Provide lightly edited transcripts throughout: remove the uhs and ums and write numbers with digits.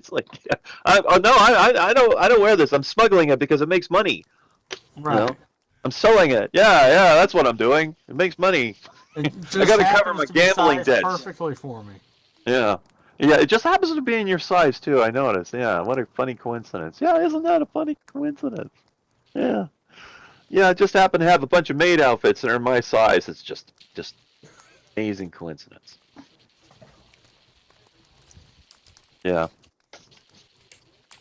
It's like, yeah, I don't wear this. I'm smuggling it because it makes money. Right. You know, I'm selling it. Yeah, that's what I'm doing. It makes money. It I just got to cover happens my to be gambling sized debts. perfectly for me. Yeah. Yeah, it just happens to be in your size too. I noticed. Yeah, what a funny coincidence. Yeah, isn't that a funny coincidence? Yeah. Yeah, I just happen to have a bunch of maid outfits that are my size. It's just amazing coincidence. Yeah.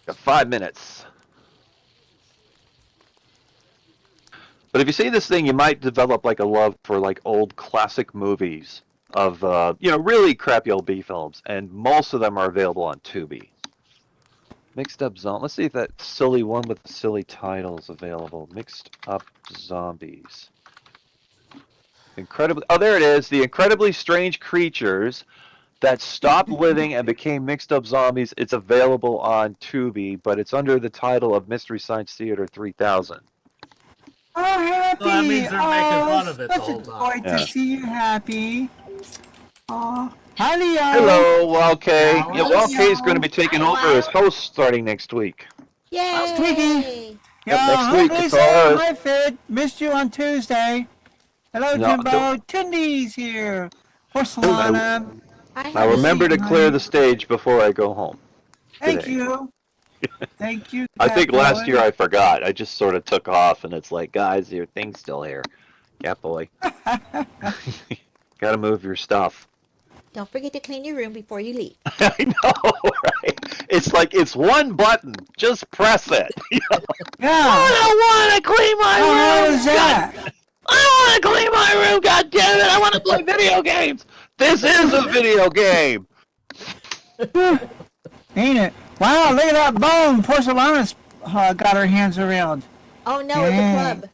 Got 5 minutes. But if you see this thing, you might develop like a love for like old classic movies of really crappy old B films, and most of them are available on Tubi. Mixed Up Zombies. Let's see if that silly one with the silly title is available. Mixed Up Zombies. Incredibly. Oh, there it is. The Incredibly Strange Creatures that stopped living and became mixed up zombies. It's available on Tubi, but it's under the title of Mystery Science Theater 3000. Oh, Happy! So that means they're making fun of it the such whole a time. joy Yeah. to see you, Happy. Oh, hi, Leo. Hello, Wild K. Hello. Yeah, Wild K is going to be taking Hi, over Wild. as host starting next week. Yay! Twiggy. Yep, next hi, week, it's Lisa. all ours. Hi, Fid. Missed you on Tuesday. Hello, No, Jimbo. Tindy's here. Porcelana. Hi, Now remember to Hi. clear the stage before I go home. Thank today. you. Thank you. I think Cat last Boy. year I forgot. I just sort of took off, and it's like, guys, your thing's still here. Cat boy. Gotta move your stuff. Don't forget to clean your room before you leave. I know, right? It's like, it's one button. Just press it. Yeah. I don't want to clean my How hard room. is that? I don't want to clean my room. God damn it. I want to play video games. This is a video game. Ain't it? Wow, look at that bone Porcelana's got her hands around. Oh no, it's a club.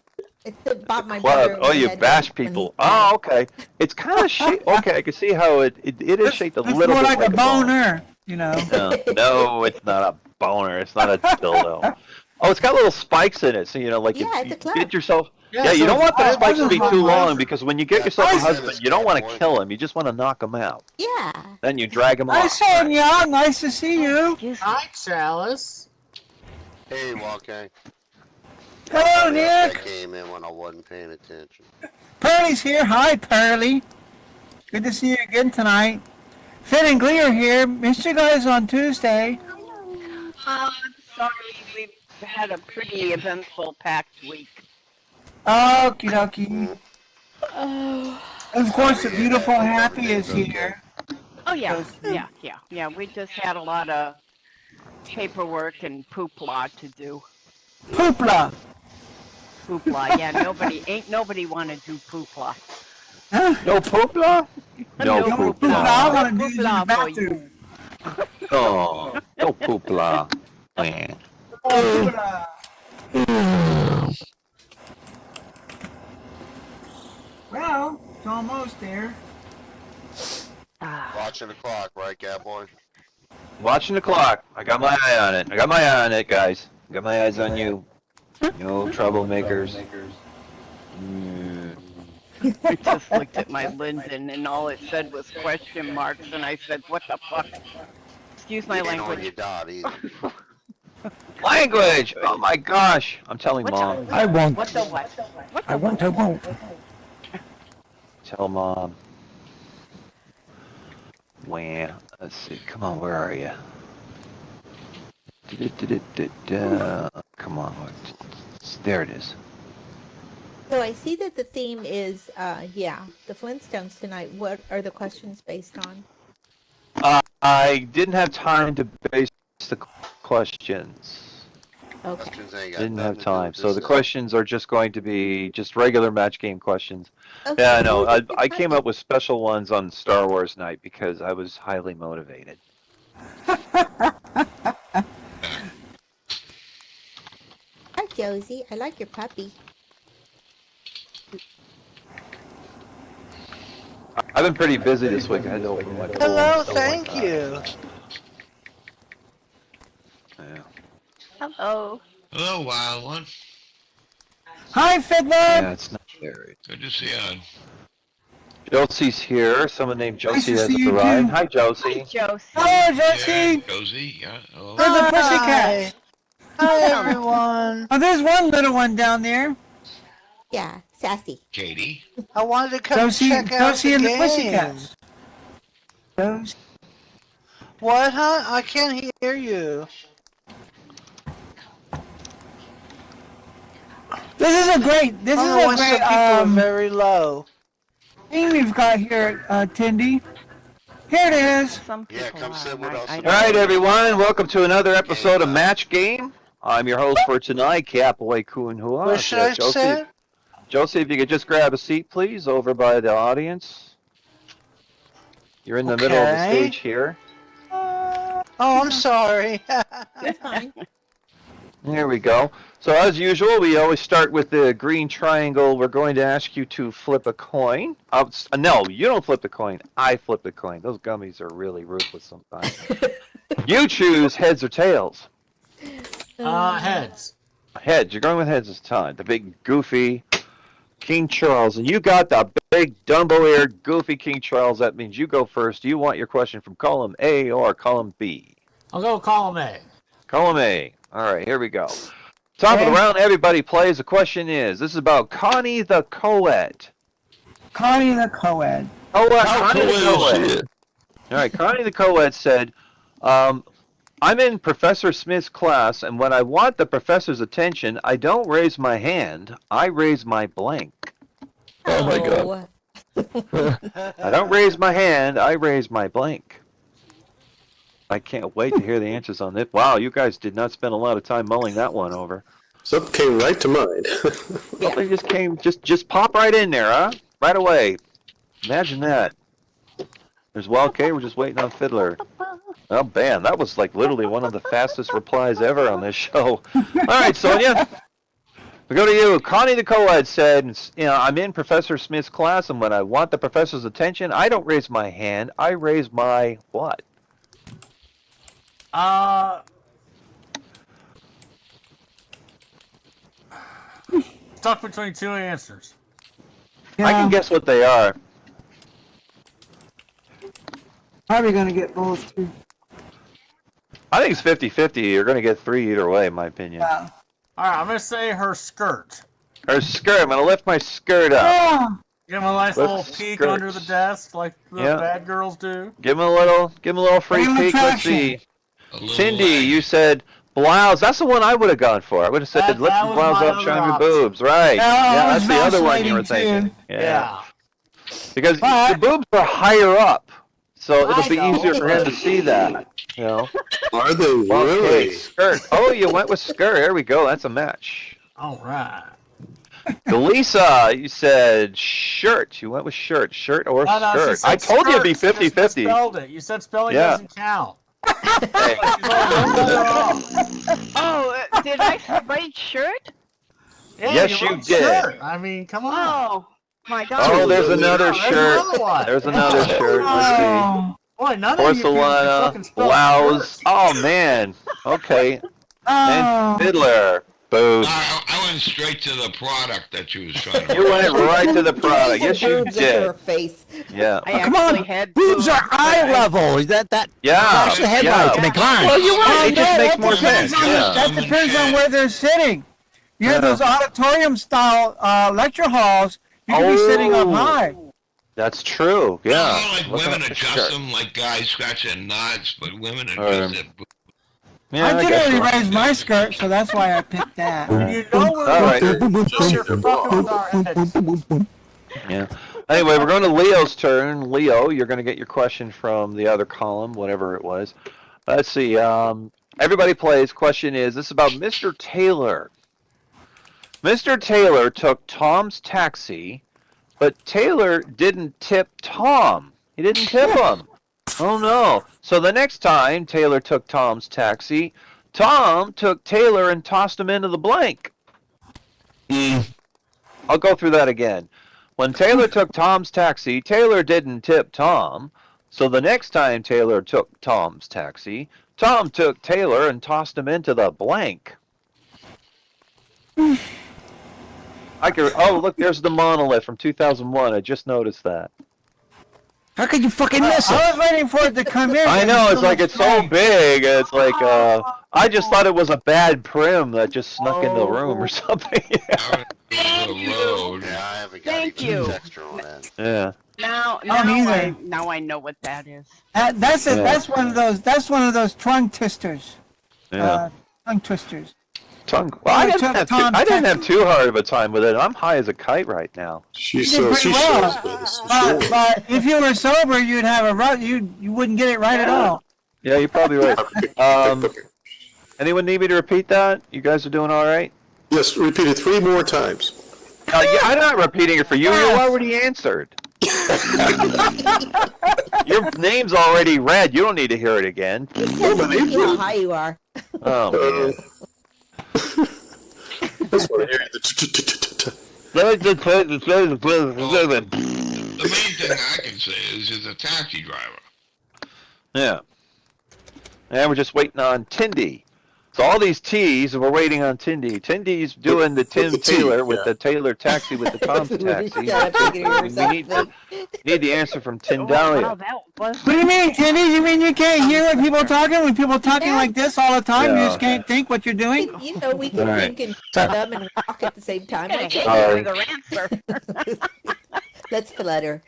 It's the bought my Club. brother. Oh, you when bash when he people. died. Oh, okay. It's kind of shaped. Okay, I can see how it is shaped a It's little more bit like a bone. boner, you know. No, it's not a boner. It's not a dildo. Oh, it's got little spikes in it, so like Yeah, you it's a club. get yourself. Yeah, so you don't want the I spikes to be wasn't too hungry. long because when you get yourself a I husband, you don't want to kill him. You just want to knock him out. Yeah. Then you drag him Hi, off. Sonia. Nice to see you. Hi, Chalice. Hey, Walking. Hello, I Nick. came in when I wasn't paying attention. Pearly's here. Hi, Pearly. Good to see you again tonight. Finn and Glee are here. Missed you guys on Tuesday. Sorry, we've had a pretty eventful packed week. Okie dokie. Of course, the beautiful Happy is here. Oh yeah, yeah. We just had a lot of paperwork and poopla to do. Poopla. Poopla, yeah. Nobody want to do poopla. Huh? No poopla? No No Poopla. I poopla. want to do this in the Poopla for you. bathroom. Oh, no poopla. Man. Poopla. Well, it's almost there. Ah, Watching the clock, right, Catboy? Watching the clock. I got my eye on it. I got my eye on it, guys. I got my eyes on you. No troublemakers. I just looked at my Linden and all it said was question marks, and I said, "What the fuck?" Excuse my Ain't on language. your dot either. Language! Oh my gosh! I'm telling What's mom. I won't. What the what? What the I won't. I won't. Tell mom. Wham. Let's see. Come on, where are you? Come on. There it is. So I see that the theme is, the Flintstones tonight. What are the questions based on? I didn't have time to base the questions. Okay. Questions ain't got Didn't nothing have to do time. with So this the stuff. questions are just going to be just regular match game questions. Okay. Yeah, I know. I came up with special ones on Star Wars night because I was highly motivated. Hi, Josie. I like your puppy. I've been pretty busy this week. I had to open my pool Hello, and stuff like thank that. you. Yeah. Hello. Hello, Wild One. Hi, Fiddler. Yeah, it's not very. Good to see you. Josie's here. Someone named Nice Josie to has see you, arrived. too. Hi, Josie. Josie. Hello, Jesse. Yeah, Josie, yeah. Hello. Where's the pussycats? Hi, everyone. Oh, there's one little one down there. Yeah, sassy. Katie. I wanted to come Josie, check out Josie the and the game. pussycats. Josie. What, huh? I can't hear you. This is a great. This I is don't know a why some great people are very low. thing we've got here, Tindy. Here it is. Some Yeah, people come are, sit and with I- us I and don't All right, know. everyone. Welcome to another episode of Match Game. I'm your host for tonight, Capaway Kuhnhua. Where should I sit? Josie, if you could just grab a seat, please, over by the audience. You're in the middle of the Okay. stage here. Oh, I'm sorry. It's fine. There we go. So as usual, we always start with the green triangle. We're going to ask you to flip a coin. No, you don't flip the coin. I flip the coin. Those gummies are really ruthless sometimes. You choose heads or tails. Heads. Heads. You're going with heads this time. The big, goofy King Charles. And you got the big, Dumbo-eared, goofy King Charles. That means you go first. Do you want your question from column A or column B? I'll go column A. Column A. All right, here we go. Top of the round, everybody plays. The question is, this is about Connie the Co-ed. Connie the co-ed. Connie the Co-ed. All right, Connie the Co-ed said, I'm in Professor Smith's class, and when I want the professor's attention, I don't raise my hand, I raise my blank. Oh my god. I don't raise my hand, I raise my blank. I can't wait to hear the answers on this. Wow, you guys did not spend a lot of time mulling that one over. Something came right to mind. Something just came, just pop right in there, huh? Right away. Imagine that. There's Wild K, we're just waiting on Fiddler. Oh, man, that was like literally one of the fastest replies ever on this show. All right, Sonia, we go to you. Connie the Co-ed said, I'm in Professor Smith's class, and when I want the professor's attention, I don't raise my hand, I raise my what? Stuck between two answers. I can guess what they are. Probably gonna get both too. I think it's 50-50. You're going to get three either way, in my opinion. Yeah. All right, I'm gonna say her skirt. Her skirt. I'm going to lift my skirt up. Oh, Give him a nice With little peek skirts. under the desk, like the Yeah. bad girls do. Give him a little free Little peek. Let's attraction. see. A little Cindy, lag. you said blouse. That's the one I would have gone for. I would have said That lift your was blouse my up, other shine your option. boobs. Right. I Yeah, was that's the other one you were vacillating, thinking. too. Yeah. Because the boobs are higher up, so it'll be easier for him to see that. You know. Are they Okay, really? skirt. Oh, you went with skirt. There we go. That's a match. All right. Lisa, you said shirt. You went with shirt. Shirt or No, she skirt. said I told you it'd be skirt. You just 50-50. misspelled it. You said spelling Yeah. doesn't count. Hey. Oh, did I write shirt? Yeah, Yes, you wrote did. shirt. I mean, come on. Oh, my God. Oh, there's another There's shirt. another one. There's another shirt. Let's see. oh, Boy, none of you can Porcelana, fucking spell blouse. shirt. Oh man. Okay. oh. And Fiddler. Boobs. I went straight to the product that you was trying to You went right to the product. Raise Yes, the you boobs into her did. face. Yeah. I come actually on, had boobs are but eye I- level. Is that Yeah. Flash the headlights. I mean, come on. Well, you're Oh, right. It just no, makes that more depends sense. on- Yeah. That depends on where they're sitting. You have Yeah. those auditorium-style lecture halls. You can be sitting up Oh. high. That's true. Yeah. I don't like Looking women at the adjust shirt. them like guys scratch their nuts, but women Um, adjust their boobs. Yeah, I I guess generally so. raise my skirt, so that's why I picked that. You know we're All right. just you're fucking with our heads. Yeah. Anyway, we're going to Leo's turn. Leo, you're going to get your question from the other column, whatever it was. Let's see. Everybody plays. Question is, this is about Mr. Taylor. Mr. Taylor took Tom's taxi, but Taylor didn't tip Tom. He didn't tip him. Oh, no. So the next time Taylor took Tom's taxi, Tom took Taylor and tossed him into the blank. I'll go through that again. When Taylor took Tom's taxi, Taylor didn't tip Tom. So the next time Taylor took Tom's taxi, Tom took Taylor and tossed him into the blank. Oh, look, there's the monolith from 2001. I just noticed that. How could you fucking miss it? I was waiting for it to come in. I know, it's like it's so big. It's like I just thought it was a bad prim that just snuck into the room or something. Out of the road. Yeah, I haven't got Thank even you. this extra one in. Yeah. Now neither. I know what that is. That's it. Yeah. That's one of those. That's one of those tongue twisters. Yeah. Tongue twisters. Tongue. Well, I Well, didn't have Tom I didn't have Texas. too hard of a time with it. I'm high as a kite right now. She's You did so pretty she well. shows this. Sure. But if you were sober, you'd have you wouldn't get it right at all. Yeah, you're probably right. Anyone need me to repeat that? You guys are doing all right? Yes, repeat it 3 more times. Yeah, I'm not repeating it for you. You already answered. Your name's already read. You don't need to hear it again. How high you are. Oh, man. That's what I hear. The main thing I can say is he's a taxi driver. Yeah. And we're just waiting on Tindy. So all these T's, we're waiting on Tindy. Tindy's doing the Tim the T, Taylor with yeah. the Taylor taxi with the Tom's taxi. Yeah, figure We yourself need the answer from Wow, Tindalia. that was. What do you mean, Tindy? You mean you can't hear what people talking? When people talking like this all the time, you Yeah. just can't think what you're doing? You know, we can Alright. think and shut up and walk at the same time. I Okay, can't Sorry. hear their answer. let's flutter.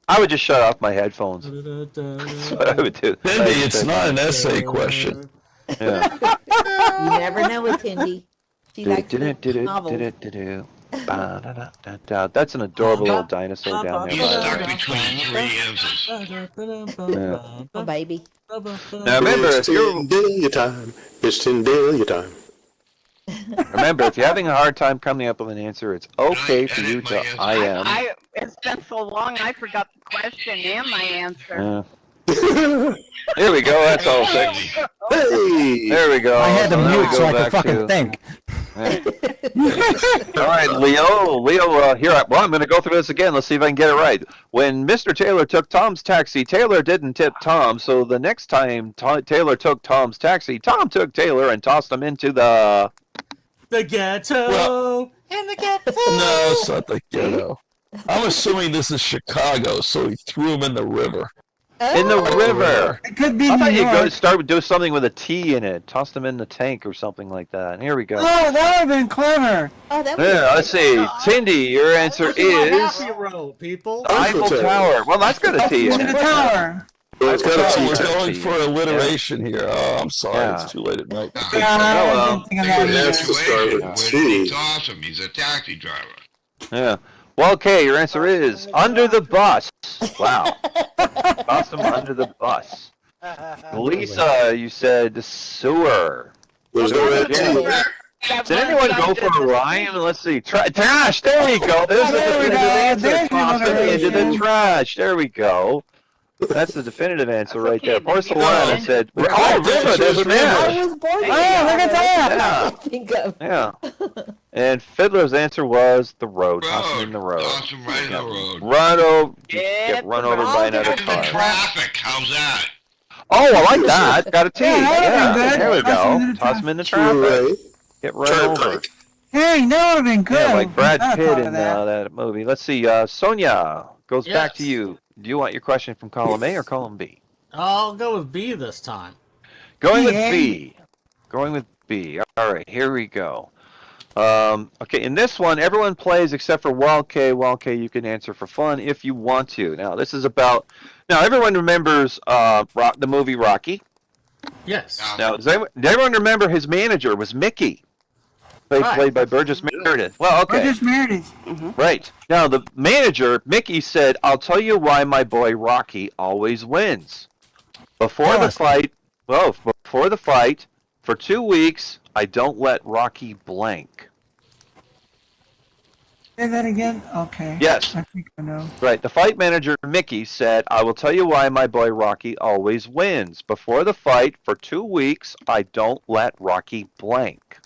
I would just shut off my headphones. That's what I would do. Cindy, it's not an essay question. Yeah. You never know with Tindy. She likes to read novels. That's an adorable little dinosaur down He's there. stuck By between 3 answers. the way. Yeah. Oh, baby. Now remember, It's if you're Tindelia time. It's Tindelia time. remember if you're having a hard time coming up with an answer, it's okay for you to I am. It's been so long, I forgot the question and my answer. Yeah. Here we go. That's all six. Hey! There we go. I had to now we mute go so I back could fucking to- think. All right, Leo, here. Well, I'm going to go through this again. Let's see if I can get it right. When Mr. Taylor took Tom's taxi, Taylor didn't tip Tom. So the next time Taylor took Tom's taxi, Tom took Taylor and tossed him into the. The ghetto. Well- in the ghetto. No, it's not the ghetto. I'm assuming this is Chicago, so he threw him in the river. In the river. It could be I New thought you'd York. start with do something with a T in it. Tossed him in the tank or something like that. Here we go. Oh, that would have been clever. Oh, that was Yeah, let's see. Tindy, your answer is Happy Road, people. Eiffel Tower. Well, that's got a T in To the it. tower. Well, it's got a Oh, T we're tag. going for alliteration here. Oh, I'm sorry. Yeah. It's too late at night. Yeah, I well. didn't think of that It has either. to start with Where did he T. toss him? He's a taxi driver. Yeah. Well, okay, your answer is under the bus. Wow. Tossed him under the bus. Lisa, you said sewer. There's no red T. Did anyone go for a rhyme? Let's see. Trash. There you go. There's the There we definitive go. answer. There's the Tossed him into the alliteration. trash. There we go. That's the definitive answer right there. Porcelana said, "Oh, river. There's an I English." was born Oh, look at that. Yeah. Think of. Yeah. And Fiddler's answer was the road. Toss him in the road. Toss him right in the road. Run over. Get Get run over by another Into the car. traffic. How's that? Oh, I like that. Got a T. Yeah, that Yeah. would've been good. There we Toss him go. in the Toss him in the True, traffic. right? Get run over. Turnpike. Hey, that would have been good. Yeah, like Brad I Pitt thought in of that. that movie. Let's see. Sonia goes back to Yes. you. Do you want your question from column A or column B? I'll go with B this time. Going with Yeah. B. Going with B. All right, here we go. Okay, in this one, everyone plays except for Wild K. Wild K, you can answer for fun if you want to. Now, this is about. Now, everyone remembers the movie Rocky. Yes. Now, does everyone remember his manager was Mickey? Played by Burgess Meredith. Well, okay. Burgess Meredith. Right. Now, the manager, Mickey, said, "I'll tell you why my boy Rocky always wins. Before Tell the us. fight, for 2 weeks, I don't let Rocky blank." Say that again? Okay. Yes. I think I know. Right. The fight manager, Mickey, said, "I will tell you why my boy Rocky always wins. Before the fight, for 2 weeks, I don't let Rocky blank.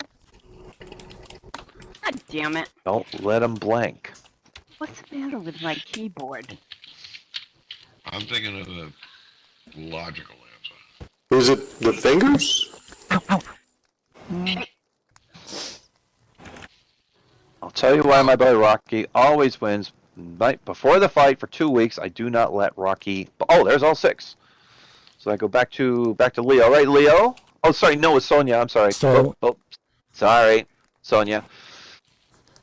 God damn it. Don't let him blank." What's the matter with my keyboard? I'm thinking of a logical answer. Is it the fingers? I'll tell you why my boy Rocky always wins. Night before the fight for 2 weeks, I do not let Rocky. Oh, there's all 6. So I go back to Leo, right, Leo? Oh, sorry, no, it's Sonia. I'm sorry. So- Sorry, Sonia.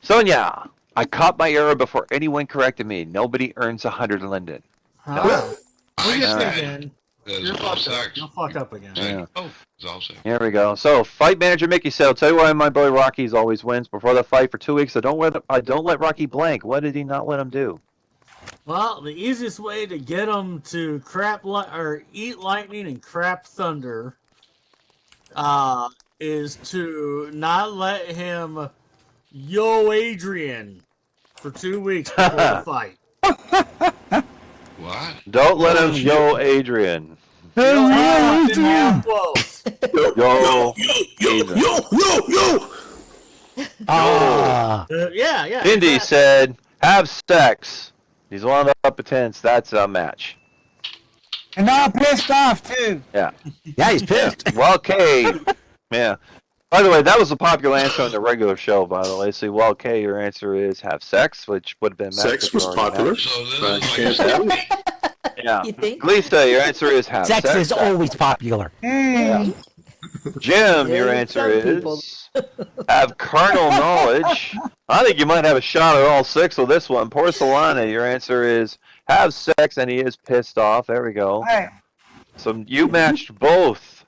Sonia, I caught my error before anyone corrected me. Nobody earns 100 linden. Oh. I You'll said again. there's You'll all fuck up. sex. You'll fuck up again. Yeah. Oh, it's all sex. Here we go. So, fight manager Mickey said, "I'll tell you why my boy Rocky's always wins. Before the fight for 2 weeks, I don't let Rocky blank. What did he not let him do?" Well, the easiest way to get him to eat lightning and crap thunder, is to not let him yo Adrian for 2 weeks before the fight. What? Don't let him yo Adrian. Close. Yo Adrian. Ah. Yeah. Indy exactly. said, "Have sex." He's wound up intense. That's a match. And now pissed off too. Yeah. Yeah, he's pissed. Well, K. Yeah. By the way, that was a popular answer on the regular show, by the way. So, well, K, your answer is have sex, which would have been match Sex if you was already had popular. it. So this But is can't like have it. Yeah. You think? Lisa, your answer is have sex. Sex is always popular. Yeah. Jim, your Yeah, answer some people. is have carnal knowledge. I think you might have a shot at all 6 with this one. Porcelana, your answer is have sex, and he is pissed off. There we go. Hey. So you matched both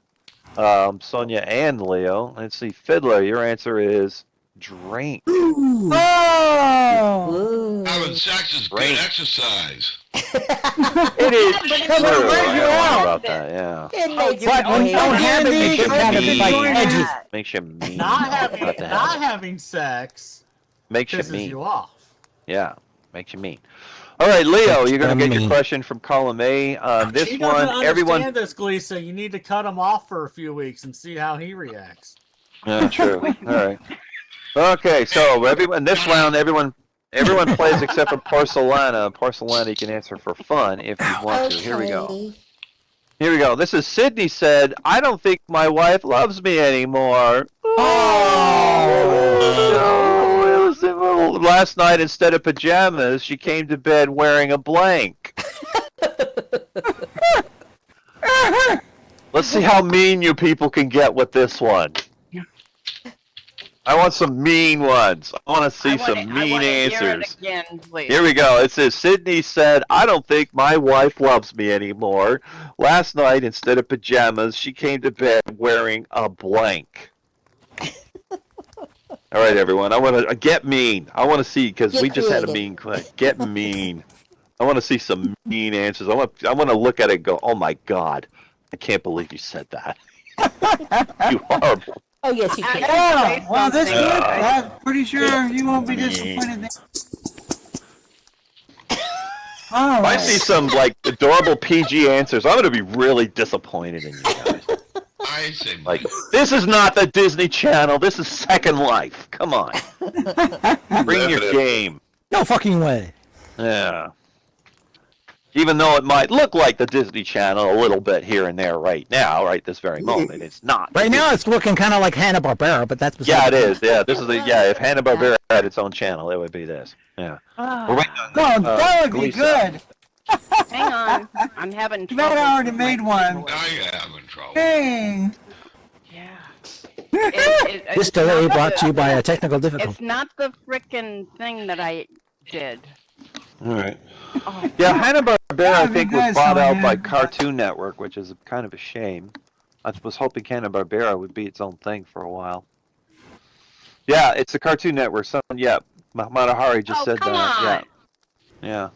Sonia and Leo. Let's see, Fiddler, your answer is drink. Oh. Ooh. having sex is good Right. exercise. It is true. Come on, where's I your don't know out? about that, yeah. It makes But when you me don't have it, Makes you you should kind of mean. like edgy. Makes you mean. Not about having sex Makes you pisses mean. you off. Yeah, makes you mean. All right, Leo, you're going to get your mean. question from column A. This He doesn't one, everyone. understand this, Gleesa. You need to cut him off for a few weeks and see how he reacts. Yeah, true. All right. Okay, so everyone, this round, everyone plays except for Porcelana. Porcelana, you can answer for fun if you want to. Here we go. Okay. Here we go. This is Sydney said, "I don't think my wife loves me anymore." Oh, last night instead of pajamas, she came to bed wearing a blank. Let's see how mean you people can get with this one. I want some mean ones. I want to see some mean answers. Again, please. Here we go. It says, Sydney said, "I don't think my wife loves me anymore. Last night, instead of pajamas, she came to bed wearing a blank." All right, everyone. I want to get mean. I want to see, because Get we just had a creative. mean question. Get mean. I want to see some mean answers. I want to look at it and go, "Oh, my God. I can't believe you said that." You horrible. Oh, yes, you can. Yeah, well, this Something. good. I'm pretty sure you won't be disappointed. All If I right. see some, like, adorable PG answers, I'm going to be really disappointed in you guys. I say Like, this is not the Disney Channel. This is Second Life. Come on. Bring your Definitely. game. No fucking way. Yeah. Even though it might look like the Disney Channel a little bit here and there right now, right this very moment, it's not. Right now, it's looking kind of like Hanna-Barbera, but that's Yeah, it beside is. Yeah, this is the If Hanna-Barbera had its own channel, it would be this. Yeah. We're waiting on, No, that would be Lisa. good. Hang on. I'm having trouble. Matt already with my made one. keyboard. now you're having trouble. Dang. Yeah. This delay brought to you by a technical difficulty. It's not the frickin' thing that I did. All right. Oh, Yeah, Hanna-Barbera, I That'd be think, was good, bought out Sonia. by Cartoon Network, which is kind of a shame. I was hoping Hanna-Barbera would be its own thing for a while. Yeah, it's the Cartoon Network. Yeah, Matahari just Oh, said come that. on. Yeah.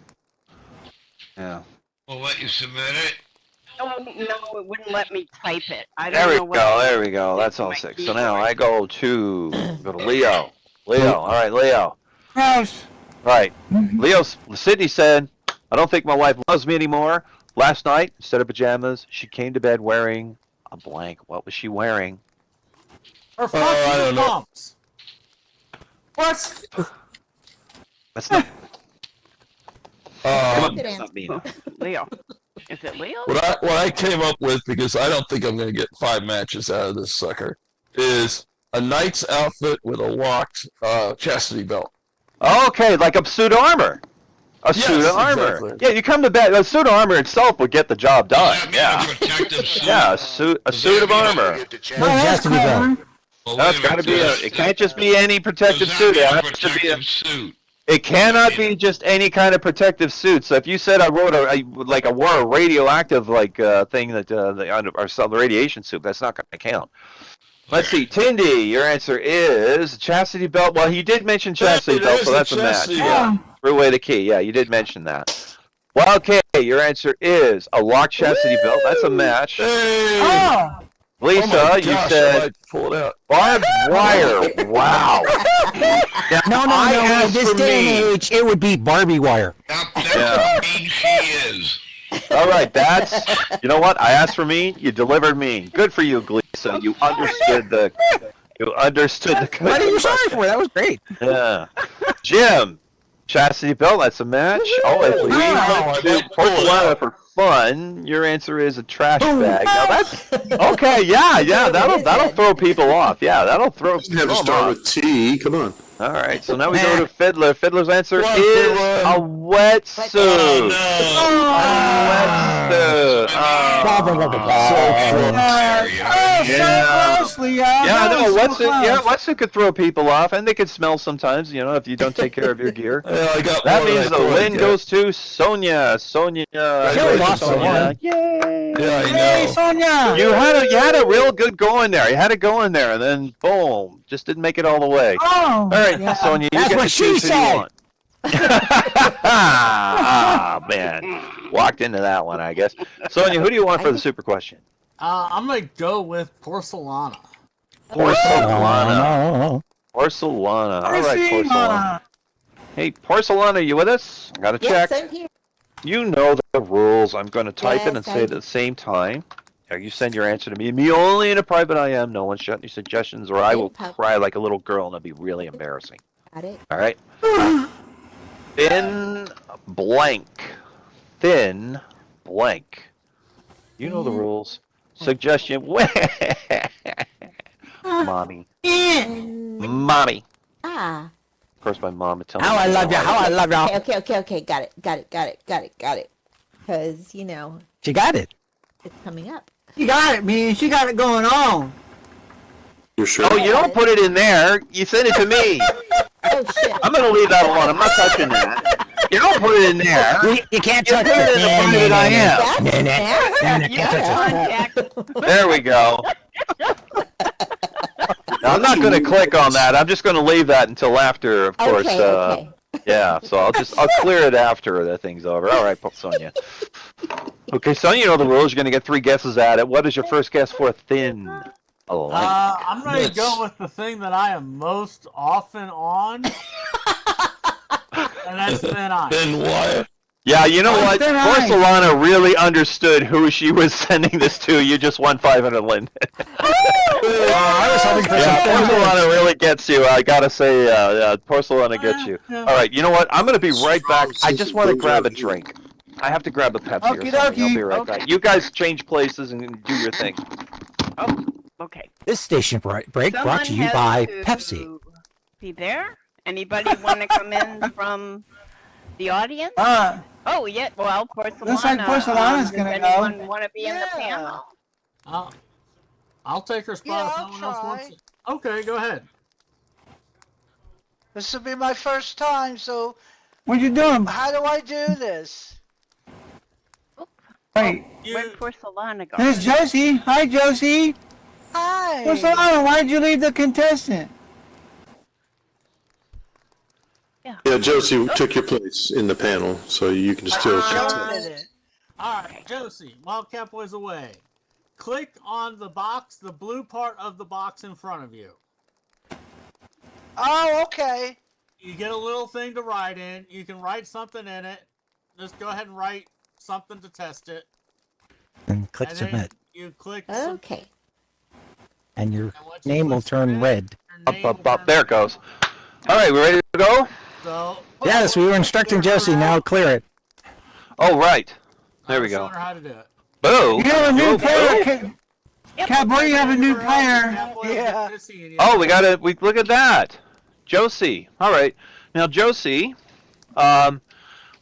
Yeah. We'll let you submit it. oh, no, it wouldn't let me type it. I don't There we know what go. There we go. That's all my 6. So now keyboard. I go to Leo. Leo. All right, Leo. Gross. Right. Leo. Sydney said, "I don't think my wife loves me anymore. Last night, instead of pajamas, she came to bed wearing a blank." What was she wearing? Or I fuck don't your know. pumps. What? That's not. Come on, Good that's not me. now. Leo. Is it Leo? What I came up with, because I don't think I'm going to get 5 matches out of this sucker, is a knight's outfit with a locked chastity belt. Okay, like a suit of armor. A Yes, suit of armor. exactly. Yeah, you come to bed. A suit of armor itself would get the job done. Does that mean Yeah. a protective suit? Yeah, a suit of armor. Get the check. Oh, that's clever. Well, That's wait a got to be minute, it can't just be any protective does that suit. mean It a has to be protective suit? it cannot be just any kind of protective suit. So if you said I wore a radioactive thing that or some radiation suit, that's not going to count. Let's see, Tindy, your answer is chastity belt. Well, he did mention chastity belt, so that's a match. chastity Yeah, threw away the key. Yeah, you did mention that. Well, okay, your answer is a locked chastity belt. That's a match. Hey! Oh, Lisa, Oh my you gosh, I said might pull it out. barbed wire. Wow. Now, no, I in asked this for day me. and age, it would be Barbie wire. That's Yeah. how mean she is. All right, that's. You know what? I asked for mean. You delivered mean. Good for you, Lisa. You understood the. You understood the. What are you sorry for? That was great. Yeah. Jim, chastity belt. That's a match. Oh, if we Wow, do porcelana for fun, your answer is a trash bag. Now that's okay. Yeah, yeah. That'll throw people off. Yeah, that'll throw Doesn't have to them start off. with T. Come on. All right, so now we go to Fiddler. Fiddler's answer What, is Fiddler? a wetsuit. Oh, Yeah. So closely, Yeah, no, wetsuit could throw people off, and they could smell sometimes. You know, if you don't take care of your gear. Yeah, I got That more than means I the thought I'd win get. goes to Sonia. Sonia. Congratulations, Sonia. Yay! Yeah, I Hey, know. Sonia. You had a real good going there. You had it going there, and then boom, just didn't make it all the way. Oh, All right, yeah. Sonia, you That's get what to she choose who you said. want. Ah, man, walked into that one, I guess. Sonia, who do you want for the super question? I'm gonna go with porcelana. Porcelana. Porcelana. All right, Porcelana. Hey, Porcelana, you with us? I gotta Yes, check. I'm here. You know the rules. I'm going to type it and Yes, say it at the same time. Or you send your answer to me. Me only in a private IM. No one shut any suggestions, or I will cry like a little girl, and it'll be really embarrassing. Got it. All right. Thin blank. Thin blank. You know the rules. Suggestion. Mommy. And, Mommy. ah. Of course, my mom would tell me. How I love you. How I love you. Okay. Got it. Because, you know, She got it. it's coming up. She got it, man. She got it going on. You're sure? Oh, you don't put it in there. You send it to me. Oh, shit. I'm going to leave that alone. I'm not touching that. You don't put it in there. You can't You touch put it in the private IM. That's Nah, nah, fair. nah, can't touch it. There we go. Now, I'm not going to click on that. I'm just going to leave that until after, of course. Okay. Yeah, so I'll clear it after the thing's over. All right, Sonia. Okay, Sonia, you know the rules. You're going to get 3 guesses at it. What is your first guess for thin? I'm gonna go with the thing that I am most often on, and that's thin ice. Then why? Yeah, you know Oh, what? thin ice. Porcelana really understood who she was sending this to. You just won 500 Linden. I was hoping for Yeah, some Porcelana really gets you. I gotta say, Porcelana gets you. Yeah. All right, you know what? I'm gonna be right back. I just want to grab a drink. I have to grab a Pepsi or Okie something. I'll dokie. be right back. You guys change places and do your thing. Oh, okay. This station break brought Someone to you has by to Pepsi. Be there? Anybody want to come in from the audience? Oh, yeah. Well, Porcelana. Looks like Porcelana's does gonna go. anyone want to be in the Yeah. panel? I'll take her spot Yeah, if I'll no one else wants try. it. Okay, go ahead. This will be my first time, so What you doing? how do I do this? Wait, Where'd Porcelana go? there's Josie. Hi, Josie. Hi. What's the matter? Why did you leave the contestant? Yeah, Josie took your place in the panel, so you can still contest. Did it. Alright, Josie, Wildcat Boy's away. Click on the box, the blue part of the box in front of you. Oh, okay. You get a little thing to write in. You can write something in it. Just go ahead and write something to test it. And click And then submit, you click Okay. and your and once you name will click turn submit, red. your name will Up. turn There it goes. All right, we ready to go? So, Yes, we were instructing Josie. Now clear it. Oh, right. There we I'm go. showing her how to do it. Boo. You have a new Boo. player, Yep. Cowboy. You have a new player. Yeah. Oh, we look at that. Josie. All right. Now, Josie,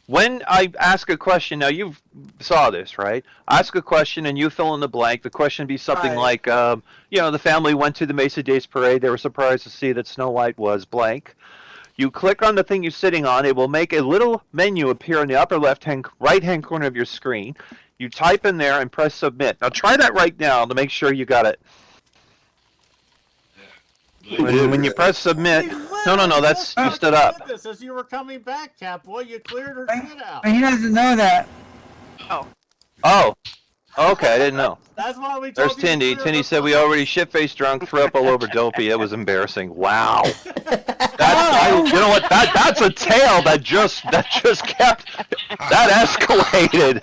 when I ask a question, now you saw this, right? Ask a question and you fill in the blank. The question be something like, the family went to the Mesa Days Parade. They were surprised to see that Snow White was blank. You click on the thing you're sitting on. It will make a little menu appear in the upper right-hand corner of your screen. You type in there and press submit. Now try that right now to make sure you got it. When you press submit, no, that's you stood up. This as you were coming back, Catboy, you cleared her shit out. But he doesn't know that. Oh, okay, I didn't know. That's why we told There's you to Tindy. clear Tindy the said we fuck- already shit-faced drunk, threw up all over Dopey. It was embarrassing. Wow. You know what? That's a tale that just kept that escalated.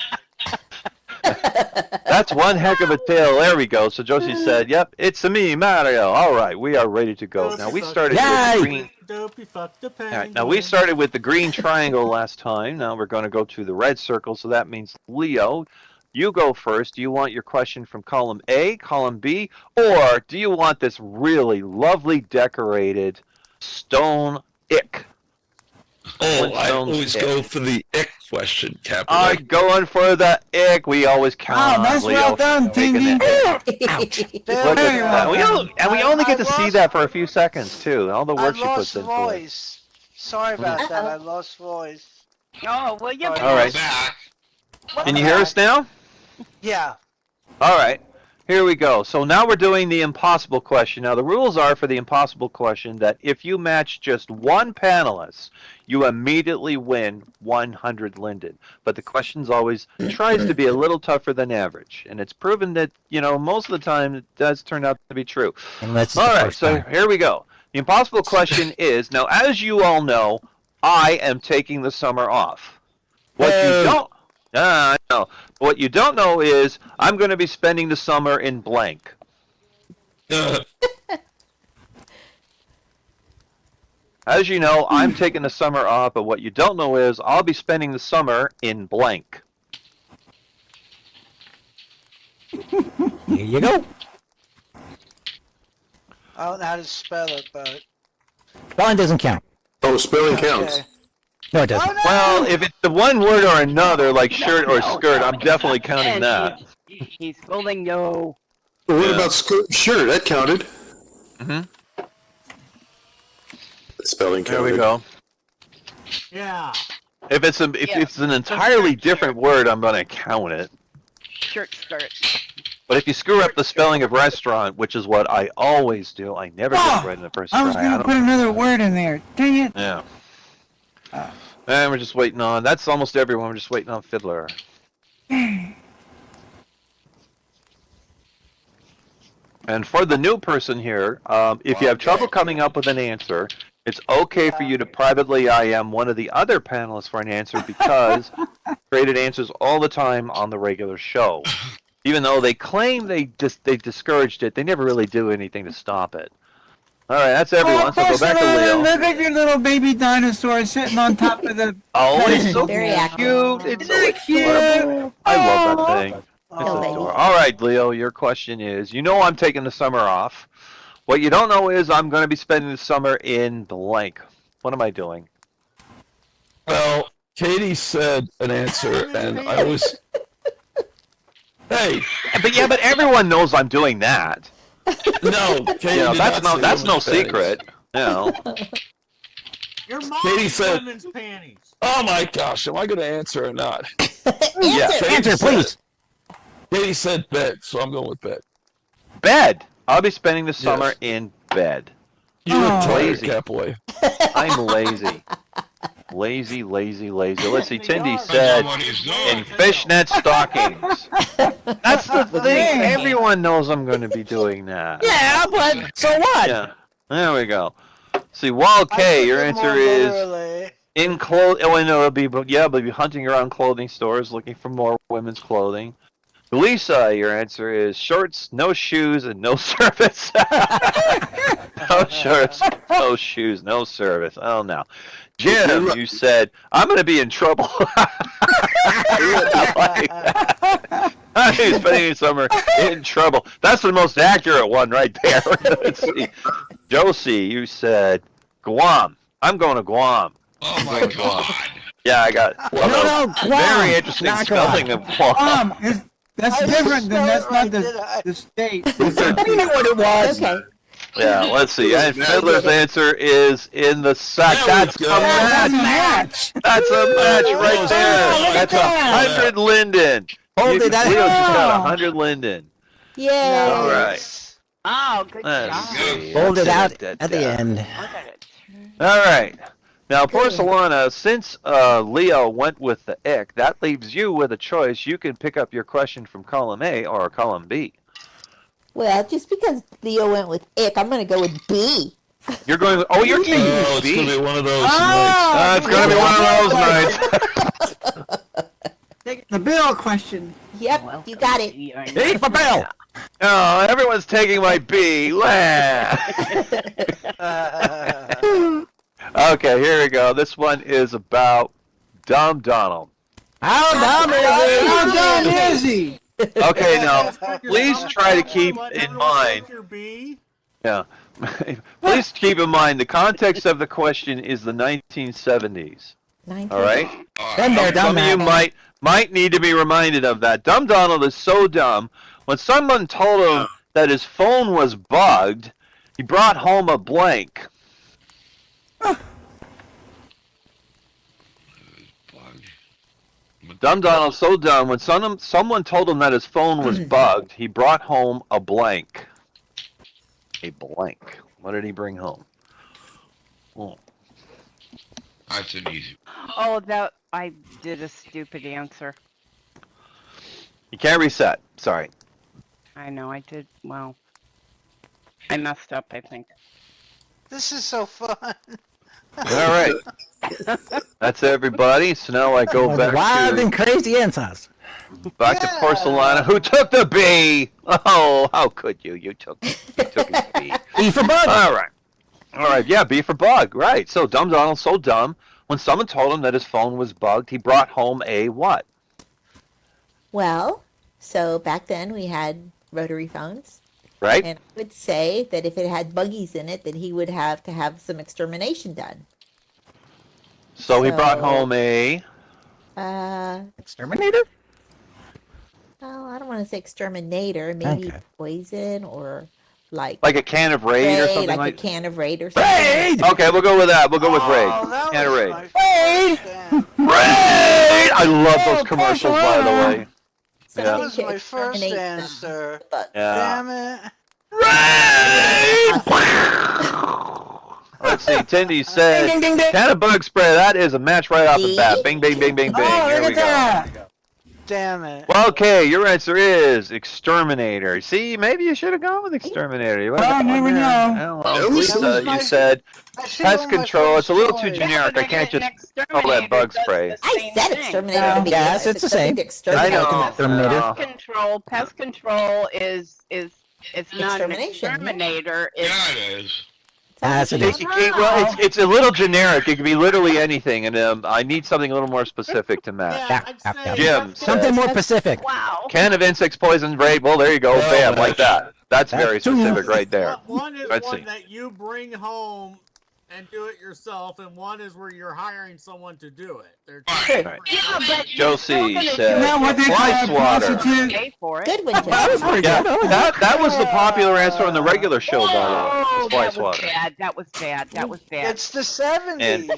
That's one heck of a tale. There we go. So Josie said, "Yep, it's me, Mario." All right, we are ready to go. Now we started with the green. Dopey fucked the All right, penguin. now we started with the green triangle last time. Now we're going to go to the red circle. So that means Leo, you go first. Do you want your question from column A, column B, or do you want this really lovely decorated stone ick? Oh, I Flintstones always ick. go for the ick question, Captain. I'm going for the ick. We always count Oh, on that's Leo well done, making Tindy. it. Ouch. Look at Very that. well We only get to see lost- that for a few seconds too. All the I work she lost puts into it. voice. Sorry about that. Uh-oh. I lost voice. Oh, well, you All All right. Back. Can you hear us now? Yeah. All right. Here we go. So now we're doing the impossible question. Now the rules are for the impossible question that if you match just one panelist, you immediately win 100 Linden. But the question's always tries to be a little tougher than average. And it's proven that, most of the time it does turn out to be true. Unless it's All the right, first so time. here we go. The impossible question is, now as you all know, I am taking the summer off. What you don't I know. What you don't know is I'm going to be spending the summer in blank. As you know, I'm taking the summer off, but what you don't know is I'll be spending the summer in blank. Here you go. I don't know how to spell it, but. Spelling doesn't count. Oh, spelling counts. Okay. No, it doesn't. Oh, no! Well, if it's the one word or another, like shirt or skirt, I'm definitely counting And that. He's spelling no. Well, what Yeah. about skirt? Sure, that counted. Mhm. Spelling There counted. we go. Yeah. If it's an entirely different word, I'm going to count it. Shirt skirt. But if you screw up the spelling of restaurant, which is what I always do, I never get it right in the first I was try. going I to don't- put another word in there. Dang it. Yeah. And we're just waiting on. That's almost everyone. We're just waiting on Fiddler. And for the new person here, if you have trouble coming up with an answer, it's okay for you to privately IM one of the other panelists for an answer because created answers all the time on the regular show. Even though they claim they discouraged it, they never really do anything to stop it. All right, that's everyone. So go back to Leo. Look at your little baby dinosaur sitting on top of the... Oh, it's so Very cute. It's so Isn't it cute? adorable. I love that thing. It's Oh, adorable. All right, Leo, your question is, I'm taking the summer off. What you don't know is I'm going to be spending the summer in blank. What am I doing? Well, Katie said an answer, and I was. Hey, But everyone knows I'm doing that. no, Katie. did That's not say no women's panties. secret. Your mom Katie said- women's panties. Oh my gosh, am I going to answer or not? Yeah. Katie said- Katie said bed, so I'm going with bed. Bed. I'll be spending the summer in bed. You look Oh. tired, Lazy. Catboy. I'm lazy. Lazy. Let's see. Tindy Depends said on what he's in doing. fishnet stockings. That's the thing. thing. Everyone knows I'm going to be doing that. Yeah, but so what? Yeah. There we go. See, Wall K, your answer is in clothes. Oh, no, it'll be hunting around clothing stores looking for more women's clothing. Lisa, your answer is shorts, no shoes, and no service. No shorts, no shoes, no service. Oh, no. Jim, you said, I'm going to be in trouble. I'm spending summer in trouble. That's the most accurate one right there. Let's see. Josie, you said Guam. I'm going to Guam. Oh my god. Yeah, I got No, Guam. very interesting Not spelling Guam. of Guam. That's I different than that's spelled not it right, the state. I knew what it was. Okay. Yeah, let's see. And Fiddler's answer is in the sack. There we That's a go. match. Match. That's a match right Oh, there. look at That's that. 100 Linden. Hold You- it, that- Leo just got Oh. 100 Linden. Yay. All right. Oh, good Let's job. see. Hold it out Da, da, at the da. end. Look at it. All right. Now, Good. Porcelana, since Leo went with the ick, that leaves you with a choice. You can pick up your question from column A or column B. Well, just because Leo went with ick, I'm going to go with B. You're going with, oh, you're taking Oh, it's B. gonna be one of those Oh, It's going to be one of those nights. The bill question. Yep, Welcome you got to it. your Hey, for Bill. Oh, everyone's taking my B. Wow. Okay, here we go. This one is about Dumb Donald. How dumb is he? How dumb is he? Okay, now, Put your please thumb try to down, keep let in everyone mind. take your B. Yeah. Please keep in mind the context of the question is the 1970s. 19. All right? Been there, done Some of you that. might need to be reminded of that. Dumb Donald is so dumb. When someone told him that his phone was bugged, he brought home a blank. Dumb Donald's so dumb. When someone told him that his phone was bugged, he brought home a blank. A blank. What did he bring home? Oh. That's an easy. Oh, that I did a stupid answer. You can't reset. Sorry. I know I did. Well, I messed up. I think. This is so fun. All right. That's everybody. So now I go back Wild to and crazy answers. back to Porcelana, who took the B. Oh, how could you? You took his B. E for bug. All right. All right. Yeah, B for bug. Right. So Dumb Donald's so dumb. When someone told him that his phone was bugged, he brought home a what? Well, so back then we had rotary phones. Right. And I would say that if it had buggies in it, then he would have to have some extermination done. So he brought So- home a. Exterminator? Well, I don't want to say exterminator, maybe Okay. poison or like Like a can of Raid or something like like. a can of Raid or something. Raid! Okay, we'll go with that. We'll go with Oh, Raid. that Can of was Raid. my Raid! first answer. Raid! I love Oh, those commercials, by the Porcelana. way. Something That was to my first exterminate answer. the bugs. Yeah. Damn it. Let's see. Tindy said, Ding, ding, ding. "Can of bug spray." That is a match right off the bat. Bing, bing, bing, bing, bing. Oh, Here look we at go. that. Damn it. Well, okay, your answer is exterminator. See, maybe you should have gone with exterminator. You would've Well, got one never there. know. Well, That was- Lisa, that was my- you said I should've pest went my control. It's a little too first generic. I can't just call that bug spray. I said exterminator at the beginning. Yes, it's the same. I Exterminate. know. Exterminator. Pest control is it's not an Extermination, yeah. exterminator. Yeah, It's it is. That's it. Well, it's a little generic. It could be literally anything, and I need something a little more specific to match. Yeah, I'd say Jim Something said, more Pacific. wow. can of insects poison raid. Well, there you go. Well, Bam, like that. That's That's very two. specific right there. One is Let's one see. that you bring home and do it yourself, and one is where you're hiring someone to do it. They're two Right. different Yeah, things. but you're Josie still gonna said- do Isn't that it. what they call Fly a swatter. prostitute? Pay for it. Good one, That was Jeff. pretty Yeah, good. that was the popular answer on the regular show, by the way. Oh, Fly that was swatter. bad. That was bad. That was bad. It's the 70s.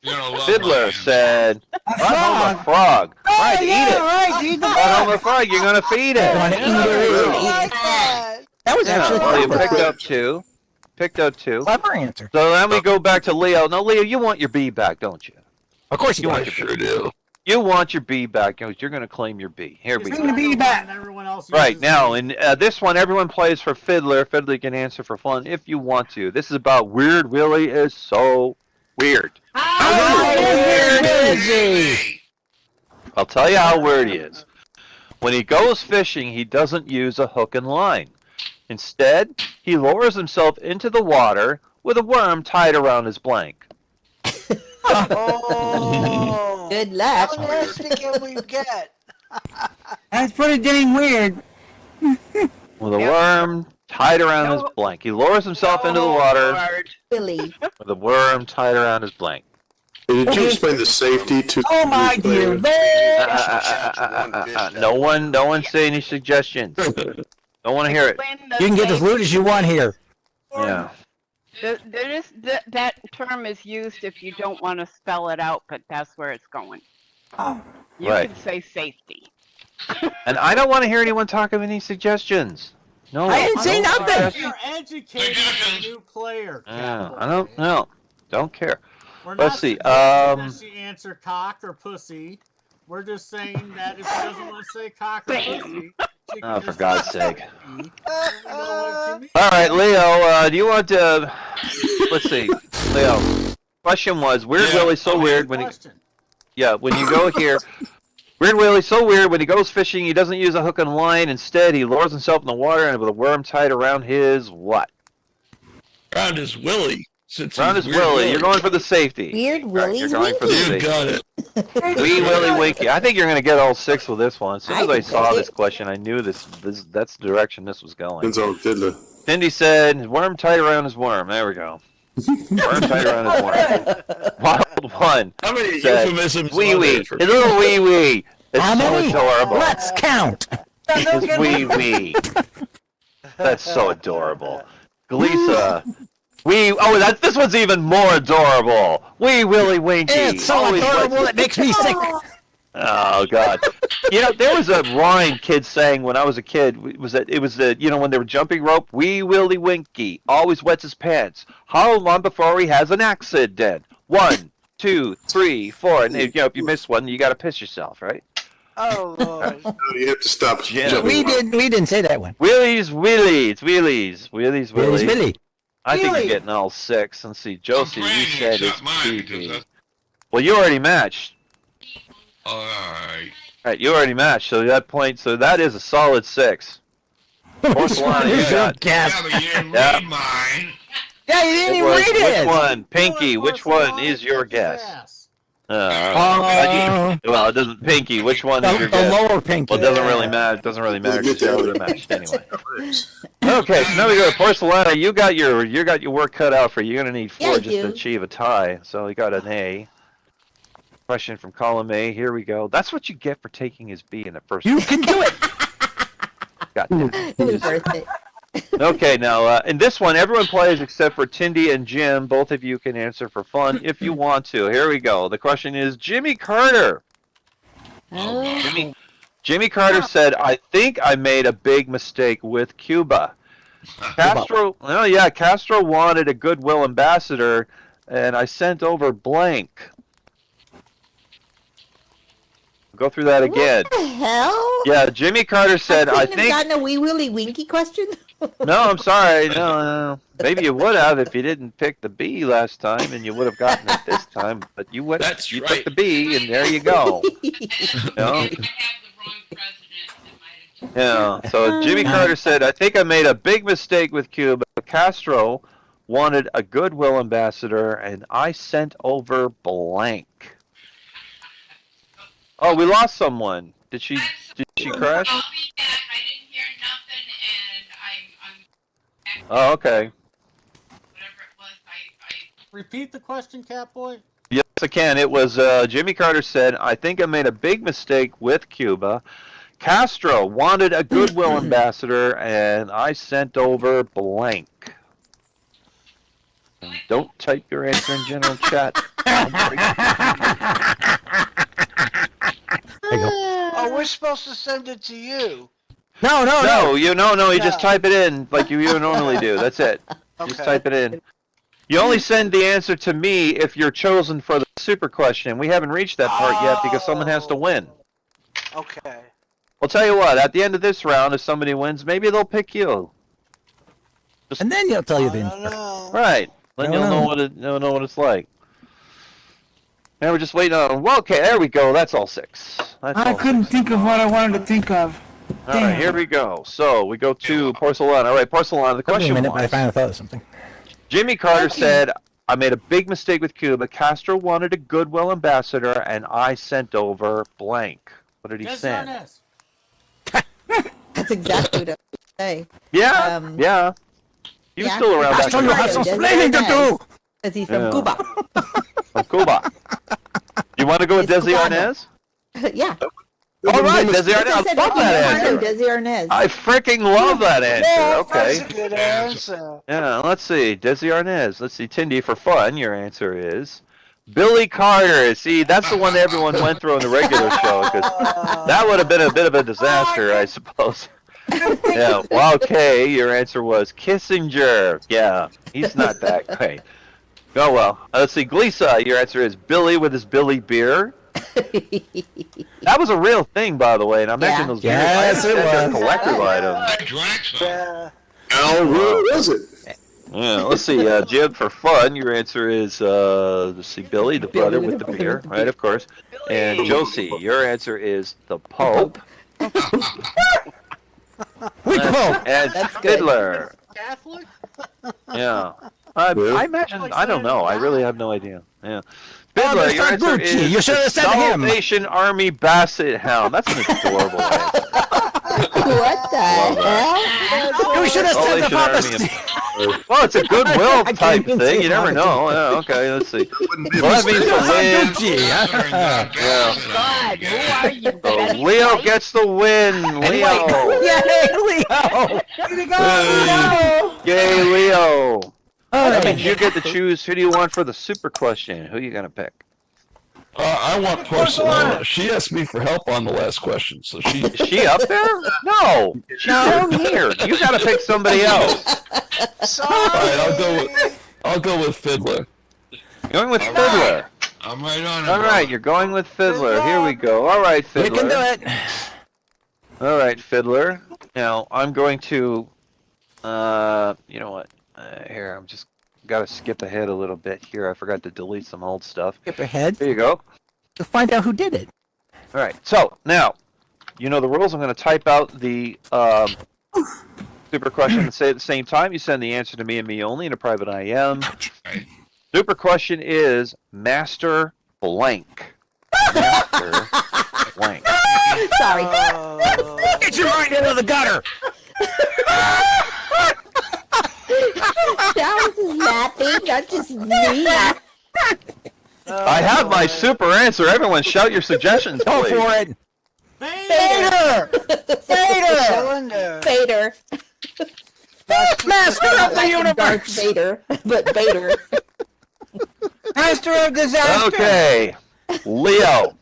You're gonna love Fiddler my said, A brought home a frog. frog. Oh, Right, eat yeah, it. right. Eat the Brought home frog. a frog. You're gonna feed it. Wanna eat I it. like that. That was Yeah, actually well, you clever. picked up two. Picked up two. Clever answer. So then we go back to Leo. Now, Leo, you want your B back, don't you? Of course You you want I want. your sure do. You want your B back. You're going to claim your B. Here we Just go. Bring the bee one back. and everyone else Right, uses now, the- in this one, everyone plays for Fiddler. Fiddler can answer for fun if you want to. This is about Weird Willie is so weird. How weird is he? I'll tell you how weird he is. When he goes fishing, he doesn't use a hook and line. Instead, he lowers himself into the water with a worm tied around his blank. Oh. Good luck. How nasty can we get? That's pretty dang weird. With a worm tied around his blank. He lowers himself into the water Lord. Billy. with a worm tied around his blank. Did you explain the safety to? Oh my the dear player? Lord! No one say any suggestions. Don't want to hear it. You can get as lewd as you want here. Yeah. That term is used if you don't want to spell it out, but that's where it's going. You Right. can say safety. And I don't want to hear anyone talk of any suggestions. No. I didn't say no nothing. suggestions. You're educating a new player. Yeah, Catboy. I don't know. Don't care. We're Let's not see, suggesting that she answer cock or pussy. We're just saying that if she doesn't want to say cock or pussy, she can Oh, for just God's say sake. pussy. We know what she means. All right, Leo, do you want to... Let's see. Leo, question was, Weird Willie's so weird when he... Question. Yeah, when you go here... Weird Willie's so weird when he goes fishing, he doesn't use a hook and line. Instead, he lowers himself in the water and with a worm tied around his what? Around his willy. Since Around he's his Weird Willie. You're going for the safety. Weird You're Willie's going for the Winky. You safety. got it. Wee Willie Winky. I think you're going to get all 6 with this one. As soon as I I saw bet this question, I knew that's the direction this was going. Depends on Fiddler. Cindy said, worm tied around his worm. There we go. Worm tied around his worm. Wild one. How many Said, euphemisms Wee are wee. there for A little wee wee. It's How so many? adorable. Let's count. It's wee wee. That's so adorable. Galisa. This one's even more adorable. Wee Willie Winky. It's so Always adorable likes it makes me sick. Oh God! You know, there was a rhyme kids sang when I was a kid. It was when they were jumping rope. Wee Willie Winky always wets his pants. How long before he has an accident? 1, 2, 3, 4, and if you miss one, you got to piss yourself, right? Oh Lord. No, you have to stop. Yeah. jumping. We didn't say that one. Willies. Willy's Willy. I think Willie. you're getting all 6. Let's see, Josie, you praying said you it's shot mine, because creepy. that's- Well, you already matched. Alright. Right, you already matched, so that is a solid 6. Porcelana, you got. Gas. Yeah, but you didn't Yeah. read mine. Yeah, you didn't even Which read it. one? Pinky, Boy, which one Porcelana is your kicks his guess? ass. Well, it doesn't. Pinky, which one is your The guess? lower pinky. Well, it doesn't really matter. It doesn't really matter because you already matched anyway. Lips. Okay, so now we go to Porcelana. You got your work cut out for you. You're gonna need 4 Yeah, I just to do. achieve a tie. So you got an A. Question from column A. Here we go. That's what you get for taking his B in the first. You can do it. Got It was worth it. Okay, now in this one, everyone plays except for Tindy and Jim. Both of you can answer for fun if you want to. Here we go. The question is Jimmy Carter. Oh. Jimmy Carter said, "I think I made a big mistake with Cuba." Castro, Castro wanted a goodwill ambassador, and I sent over blank. Go through that again. What the hell? Yeah, Jimmy Carter said, "I couldn't have think." gotten a Wee Willie Winky question. No, I'm sorry. No. Maybe you would have if you didn't pick the B last time, and you would have gotten it this time. But you went. That's you right. took the B, and there you go. No? Yeah. So Jimmy Carter said, "I think I made a big mistake with Cuba. Castro wanted a goodwill ambassador, and I sent over blank." Oh, we lost someone. Did she crash? Oh, okay. Repeat the question, Catboy. Yes, I can. It was Jimmy Carter said, "I think I made a big mistake with Cuba. Castro wanted a goodwill ambassador, and I sent over blank." And don't type your answer in general chat. Oh, we're supposed to send it to you. No. No, you just No. type it in like you normally do. That's it. Just Okay. type it in. You only send the answer to me if you're chosen for the super question. We haven't reached that part yet because someone has to win. Okay. I'll tell you what, at the end of this round, if somebody wins, maybe they'll pick you. And then you'll tell you I the don't answer. know. Right. Then you'll know what it's like. And we're just waiting on. Well, okay, there we go. That's all 6. That's I all couldn't 6. think of what I wanted to think of. All right, here we go. So we go to Porcelana. All right, Porcelana. The Took me a question minute, but I was, finally thought of something. Jimmy Carter said, "I made a big mistake with Cuba. Castro wanted a goodwill ambassador, and I sent over blank." What did he Yes, send? Ernest. That's exactly what I was say. Yeah, yeah. He was yeah. still around back Castro, then. you have some explaining to do. Because he's from Yeah. Cuba. From Cuba. You want to go with It's Desi Chicago. Arnaz? Yeah. All right, Desi I Arnaz. I said love that answer. Desi Arnaz. I freaking love that answer. That's Okay. a good answer. Yeah, let's see. Desi Arnaz. Let's see. Tindy, for fun, your answer is Billy Carter. See, that's the one that everyone went through on the regular show, because that would have been a bit of a disaster, I suppose. Yeah. Well, okay, your answer was Kissinger. Yeah, he's not that great. Oh, well. Let's see. Glisa, your answer is Billy with his Billy beer. That was a real thing, by the way, and I mentioned those beers. Yes, it They're was. collector's items. I drank some. Yeah. Al, where was it? Yeah, let's see, Jim, for fun, your answer is, let's see, Billy, the brother with the beer, right, of course. And Josie, your answer is the Pope. Which Pope? And That's good. Fiddler. Catholic? Yeah. I imagine, I don't know, I really have no idea. Yeah. Oh, Fiddler, your Mr. answer Gucci, is you should have said him. Salvation Army Basset Hound. That's an adorable answer. What the hell? You should have said the Salvation Papa. Army. Well, it's a goodwill I can't type even thing. say You never Papa. know. Yeah, okay, let's see. Wouldn't be a Well, that means mistake. the win. Turned out God, who are you? So Betty Leo White? gets the win. Leo. Yay, Leo! Way to go, Leo! Yay, Leo. All That right. means you get to choose who do you want for the super question. Who you gonna pick? I want Barcelona. She asked me for help on the last question, so she. Is she up there? No. She's down here. You gotta pick somebody else. Sorry. All right, I'll go with Fiddler. Going with All Fiddler. I'm right on it. All right, you're going with Fiddler. Here we go. All right, You Fiddler. can do it. All right, Fiddler. Now I'm going to, you know what? Here, I'm just got to skip ahead a little bit here. I forgot to delete some old stuff. Skip ahead Here you go. to find out who did it. All right. So now, you know the rules. I'm going to type out the super question and say at the same time. You send the answer to me and me only in a private IM. Right. Super question is Master Blank. Master Blank. Sorry. Get your mind into the gutter. That was laughing, not just me. I have my super answer. Everyone, shout your suggestions, Go please. for it. Vader! Vader! Vader! Cylinder. Vader. Master of the Darth universe! Vader, but Vader. Master of disaster! Okay, Leo.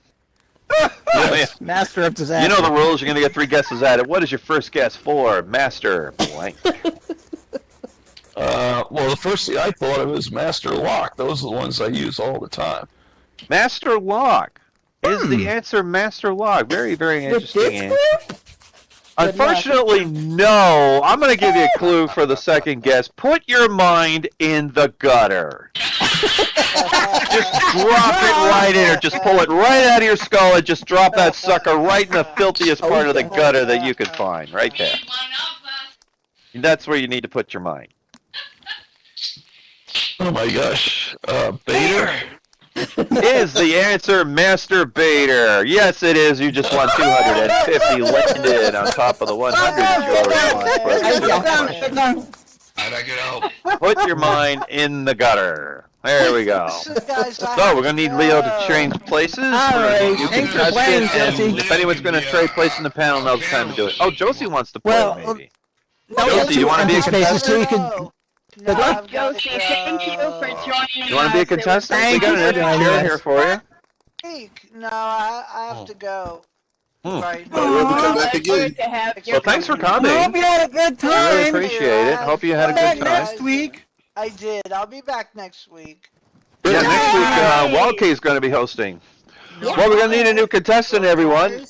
Yes, Master of disaster. You know the rules. You're going to get 3 guesses at it. What is your first guess for Master Blank? Well, the first thing I thought of was Master Lock. Those are the ones I use all the time. Master Lock. Is the answer Master Lock? Very, very interesting answer. Unfortunately, no. I'm going to give you a clue for the second guess. Put your mind in the gutter. Just drop it right in, or just pull it right out of your skull and just drop that sucker right in the filthiest part of the gutter that you can find, right there. That's where you need to put your mind. Oh my gosh. Bader? Is the answer masturbator? Yes, it is. You just won 250 landed on top of the 100 Sit down. How'd I get out? Put your mind in the gutter. There we go. Guys, So we're gonna need Leo to change places. All right. You Thanks can for playing, touch it, and Josie. if anyone's gonna trade place in the panel, now's the time to do it. Oh, Josie wants to play, Well, maybe. No, Josie, you wanna be a empty spaces too. You can. No, I've got Josie, to thank you for go. joining You wanna be a us. It was contestant? We Thank got you an for empty joining chair us. here for you. No, I have to go. Hmm. Right Oh, you have to come Oh, back it's again. good to have you. Well, thanks for I coming. hope you had a good I really time. appreciate it. Hope you had a Back good time. next week. I did. I'll be back next week. Yeah, next week, Wildkay's gonna be hosting. Well, we're gonna need a new contestant, everyone.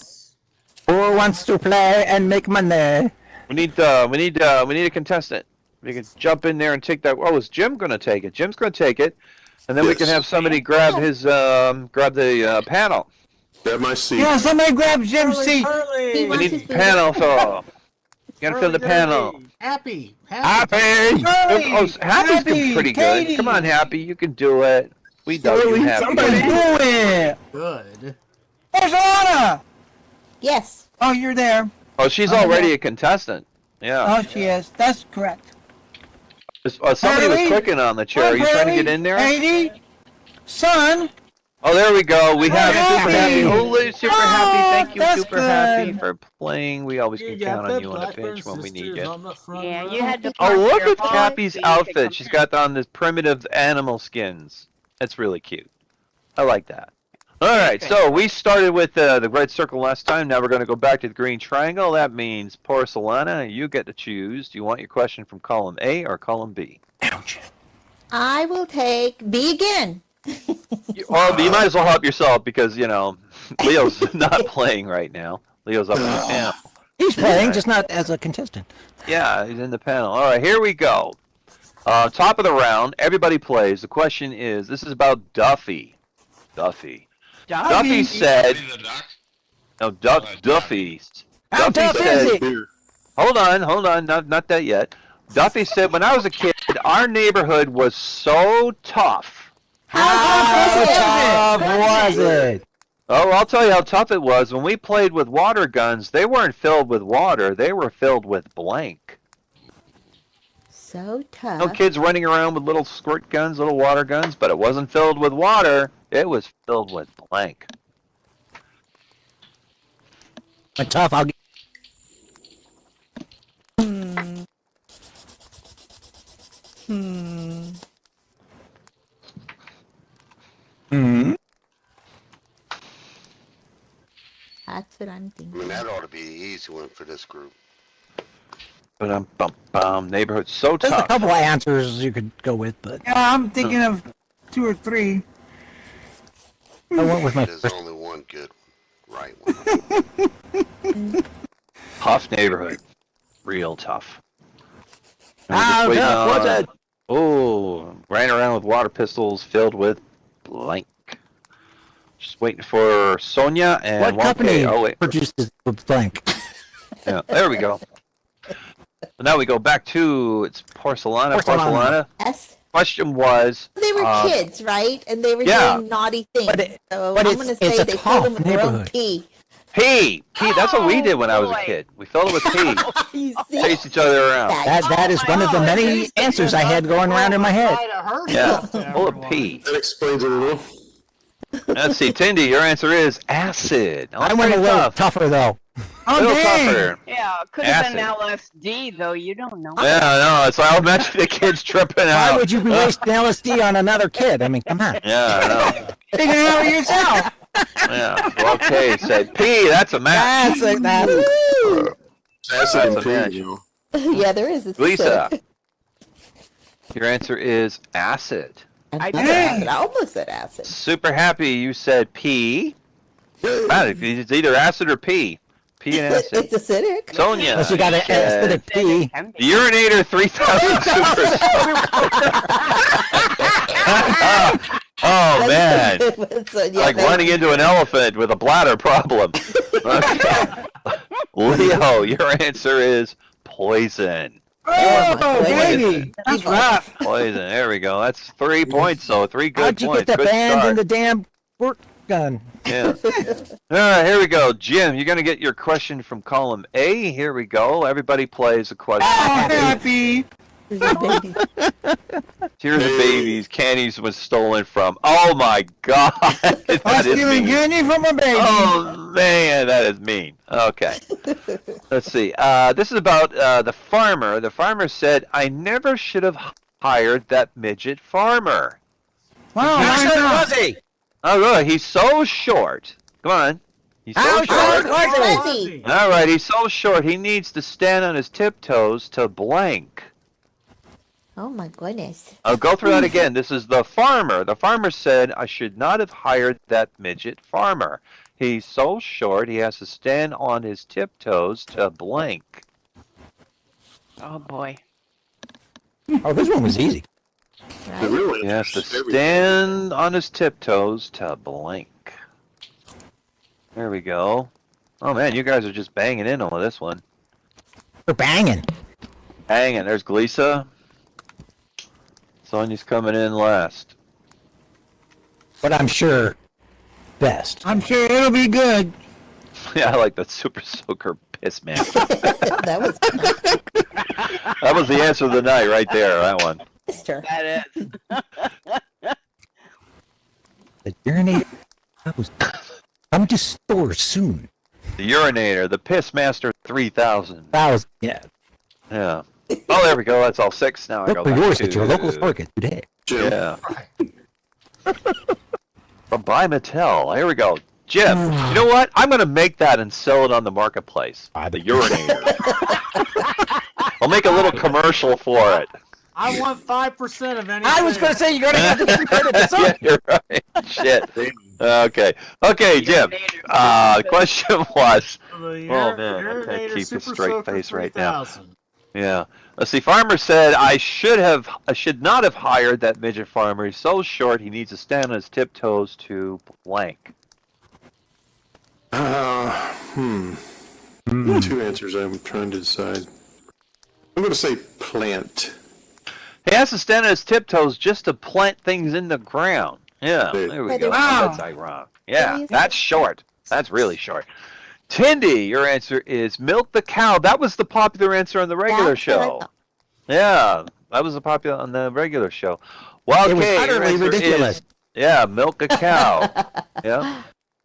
Who wants to play and make money? We need a contestant. We can jump in there and take that. Oh, is Jim gonna take it? Jim's gonna take it, and then we can Yes. have somebody grab his grab the panel. At my seat. Yeah, somebody grab Jim's seat. He We wants need his seat. panel fill. You gotta fill the panel. Happy. Happy. Oh, Happy's Happy, pretty Katie. good. Come on, Happy, you can do it. We know you, Happy. Somebody do it. Good. There's Alana. Yes. Oh, you're there. Oh, she's already a contestant. Yeah. Oh, she is. That's correct. Somebody was Harley? clicking on the chair. Are you trying to get in there? Katie? Son? Oh, there we go. We have Happy. Super Happy. Oh, Super Happy. Thank you, that's Super Happy, good. for playing. We always You can got count the on you on a Blackburn pinch when we need sisters you. on the front Yeah, row. you had to. Oh, park look your at home Happy's so you could outfit. come She's in. got on this primitive animal skins. That's really cute. I like that. All right, Good. so we started with the red circle last time. Now we're going to go back to the green triangle. That means Porcelana, you get to choose. Do you want your question from column A or column B? Ouch. I will take B again. Well, you might as well help yourself because, you know, Leo's not playing right now. Leo's up in the panel. He's playing, just not as a contestant. Yeah, he's in the panel. All right, here we go. Top of the round, everybody plays. The question is, this is about Duffy. Duffy said, The duck? no, Duffy. How Duffy tough is said, it? Beer. hold on, not that yet. Duffy said, when I was a kid, our neighborhood was so tough. How tough was it? Oh, I'll tell you how tough it was. When we played with water guns, they weren't filled with water. They were filled with blank. So tough. No kids running around with little squirt guns, little water guns, but it wasn't filled with water. It was filled with blank. But tough, I'll get. That's what I'm I mean, thinking. that ought to be the easy one for this group. But neighborhood so There's a tough. couple of answers you could go with, but Yeah, I'm thinking of 2 or 3. I went with my There's first. only one good right one. Tough neighborhood. Real tough. And we're just How waiting tough was on- it? Oh, ran around with water pistols filled with blank. Just waiting for Sonia and What company Oh, wait. produces the blank? Yeah, there we go. So now we go back to it's Porcelana. Porcelana. S. Question was, They were kids, right? And they were yeah. doing naughty things. So but I'm it's- going to it's say a they tough filled them with their own neighborhood. pee. pee. Pee. That's what we Oh, did when I was a boy. kid. We filled it with pee. You see? Chased each other around. That is one of the many answers I had going around in my head. Yeah, full of pee. That explains it a little. Let's see, Tindy, your answer is acid. Oh, I went a pretty little tough. tougher though. Oh, little dang! tougher. Yeah, it could have been Acid. LSD though. You don't know. Yeah, no, it's I'll imagine the kids tripping out. Why would you be wasting LSD on another kid? I mean, come on. Yeah, Figure it out yourself. I know. Yeah. Well, okay, said P. That's a match. That's Woo! Acid and That's a match. pee, you know. Yeah, there is. It's Lisa, acidic. your answer is acid. I Not did. acid. I almost said acid. Super happy you said P. It's either acid or P. P and acid. It's acidic. Sonia. Unless you got an said acidic pee. Urinator 3000 Super Oh, man. So, yeah, Like that- running into an elephant with a bladder problem. Okay. Leo, your answer is poison. Oh, baby! That's rough. Poison. There we go. That's 3 points, so 3 good How'd you points. get the Good band start. in the damn work gun? Yeah. All right, here we go. Jim, you're going to get your question from column A. Here we go. Everybody plays a question. Oh, happy! baby. Tears of babies. Candies was stolen from. Oh, my God. I'm That is stealing mean. candy from a baby. Oh, man, that is mean. Okay. Let's see. This is about the farmer. The farmer said, I never should have hired that midget farmer. Wow, How why short not? was he? Oh, really? He's so short. Come on. He's so How short. short was he? Fuzzy. All right, he's so short, he needs to stand on his tiptoes to blank. Oh my goodness. I'll go through that again. This is the farmer. The farmer said, I should not have hired that midget farmer. He's so short, he has to stand on his tiptoes to blank. Oh boy. Oh, this one was easy. The Right? real He has to answer is everything. stand on his tiptoes to blank. There we go. Oh man, you guys are just banging in on this one. We're banging. Hanging. There's Glisa. Sonia's coming in last. But I'm sure best. I'm sure it'll be good. Yeah, I like that Super Soaker piss man. That was That was the answer of the night right there, that one. Mister. That is. The urinator. I'm to store soon. The urinator, the Pissmaster 3000. Yeah. Yeah. Oh, there we go. That's all 6. Now I Look go for back yours to at your local market today. Jim. Yeah. From by Mattel. Here we go. Jim, you know what? I'm going to make that and sell it on the marketplace. The urinator. I'll make a little commercial for it. I want 5% of any. I was going to say you're going to have to give credit to Yeah, you're right. Shit. Okay. Okay, Jim. The question was. Oh, man. I can't keep a straight face right now. Yeah. Let's see. Farmer said, I should not have hired that midget farmer. He's so short, he needs to stand on his tiptoes to blank. Two answers I'm trying to decide. I'm going to say plant. He has to stand on his tiptoes just to plant things in the ground. Yeah, there we go. Wow. That's ironic. Yeah, that's short. That's really short. Tindy, your answer is milk the cow. That was the popular answer on the regular That's what I show. thought. Yeah, that was the popular on the regular show. Well, It was okay, your utterly answer ridiculous. is milk a cow. Yeah.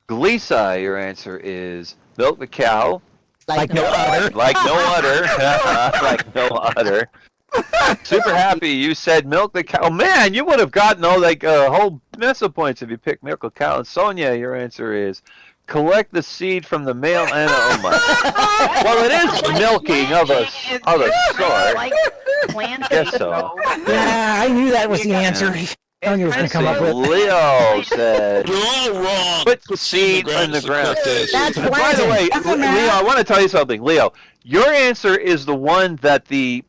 Glisa, your answer is milk the cow. Like no other. Like no other. Like no other. Super happy you said milk the cow. Man, you would have gotten a whole mess of points if you picked milk the cow. And Sonia, your answer is collect the seed from the male animal. Oh my. Well, it is milking of a sort. Like planting, Guess so. Yeah, I knew that was the answer. I knew you was going to come up with. Leo said You're all wrong. put seed in the ground. That's By the planting. way, That's a Leo, math. I want to tell you something. Leo, your answer is the one that the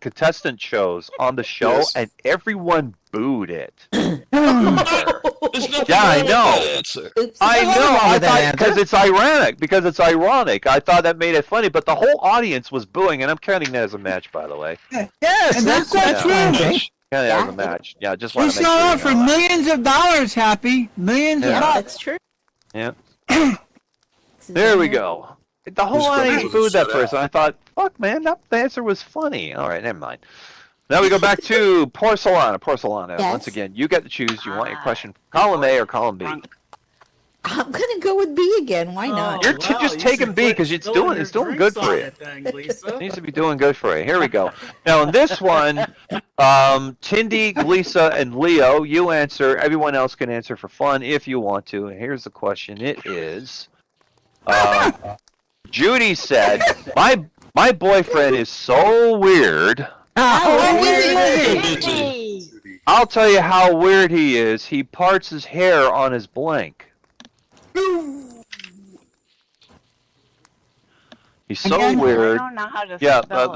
contestant chose on the show, Yes. and everyone booed it. There's nothing Yeah, I wrong with know. that answer. Oops. I Nothing know. wrong I with that thought answer. because it's ironic. I thought that made it funny, but the whole audience was booing, and I'm counting that as a match, by the way. Yes, And that's that's true. planting. Counting that as a Yeah. match. Yeah, just We want to make sold sure out you for know that. millions of dollars, Happy. Millions Yeah. of Yeah, dollars. that's true. Yeah. There we go. The whole Who's audience gonna booed that shut person. I thought, fuck, man, the answer was funny. All right, never mind. Now we go back to Porcelana. Porcelana. Yes. Once again, you get to choose. You want your question column A or column B? I'm gonna go with B again. Why not? You're just taking B because it's doing good for you. Lisa. It needs to be doing good for you. Here we go. Now in this one, Tindy, Glisa, and Leo, you answer. Everyone else can answer for fun if you want to. And here's the question. It is, Judy said, my boyfriend is so weird. I'll tell you how weird he is. He parts his hair on his blank. He's so Again? I weird. don't know how to Yeah, spell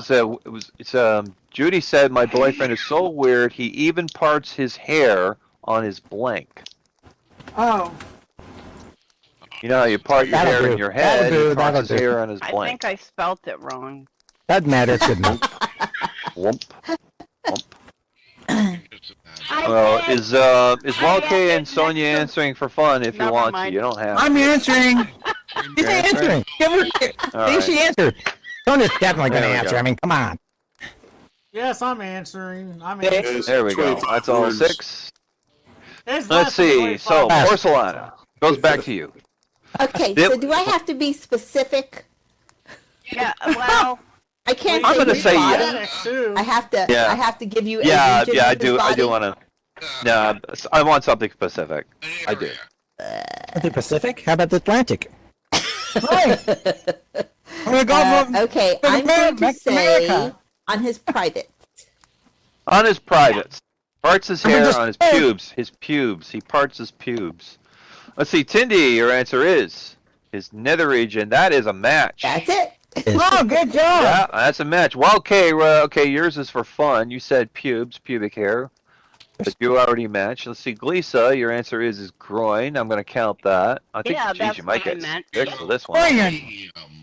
it. Judy said my boyfriend is so weird. He even parts his hair on his blank. Oh. You know how you part your That'll hair in do. your head. That'll do. He parts That'll his do. hair on his I blank. think I spelt it wrong. Doesn't matter. It's good enough. Whoomp. I Well, did. is I Walke had and it Sonia next to- answering for fun if you Never want mind. to? You don't have. I'm answering. She's You're answering? answering. Give her. All See, right. she answered. Sonia's definitely going to There we answer. go. I mean, come on. Yes, I'm answering. I'm Yeah. answering. Yes, There we go. 25 That's all words. 6. It's Let's less than see. 25 So Pass. Porcelana goes back to you. Okay, Yep. so do I have to be specific? Yeah, well, I can't I'm say gonna his say body. yes. Too. I have to. Yeah. I have to give you. Yeah, a region yeah, I of his do. I do body? want to. No, I want something specific. I do. The Pacific? How about the Atlantic? Right. I'm gonna go for Okay, for I'm going to back to say America. on his private. On his privates, parts his I mean, hair just- on his pubes. His pubes. He parts his pubes. Let's see, Tindy. Your answer is his nether region. That is a match. That's it. Oh, good job. Yeah, that's a match. Well, okay, okay. Yours is for fun. You said pubes, pubic hair, but you already matched. Let's see, Glisa. Your answer is his groin. I'm gonna count that. I think, Yeah, geez, that's you might what I get meant. 6 for this one. Brian.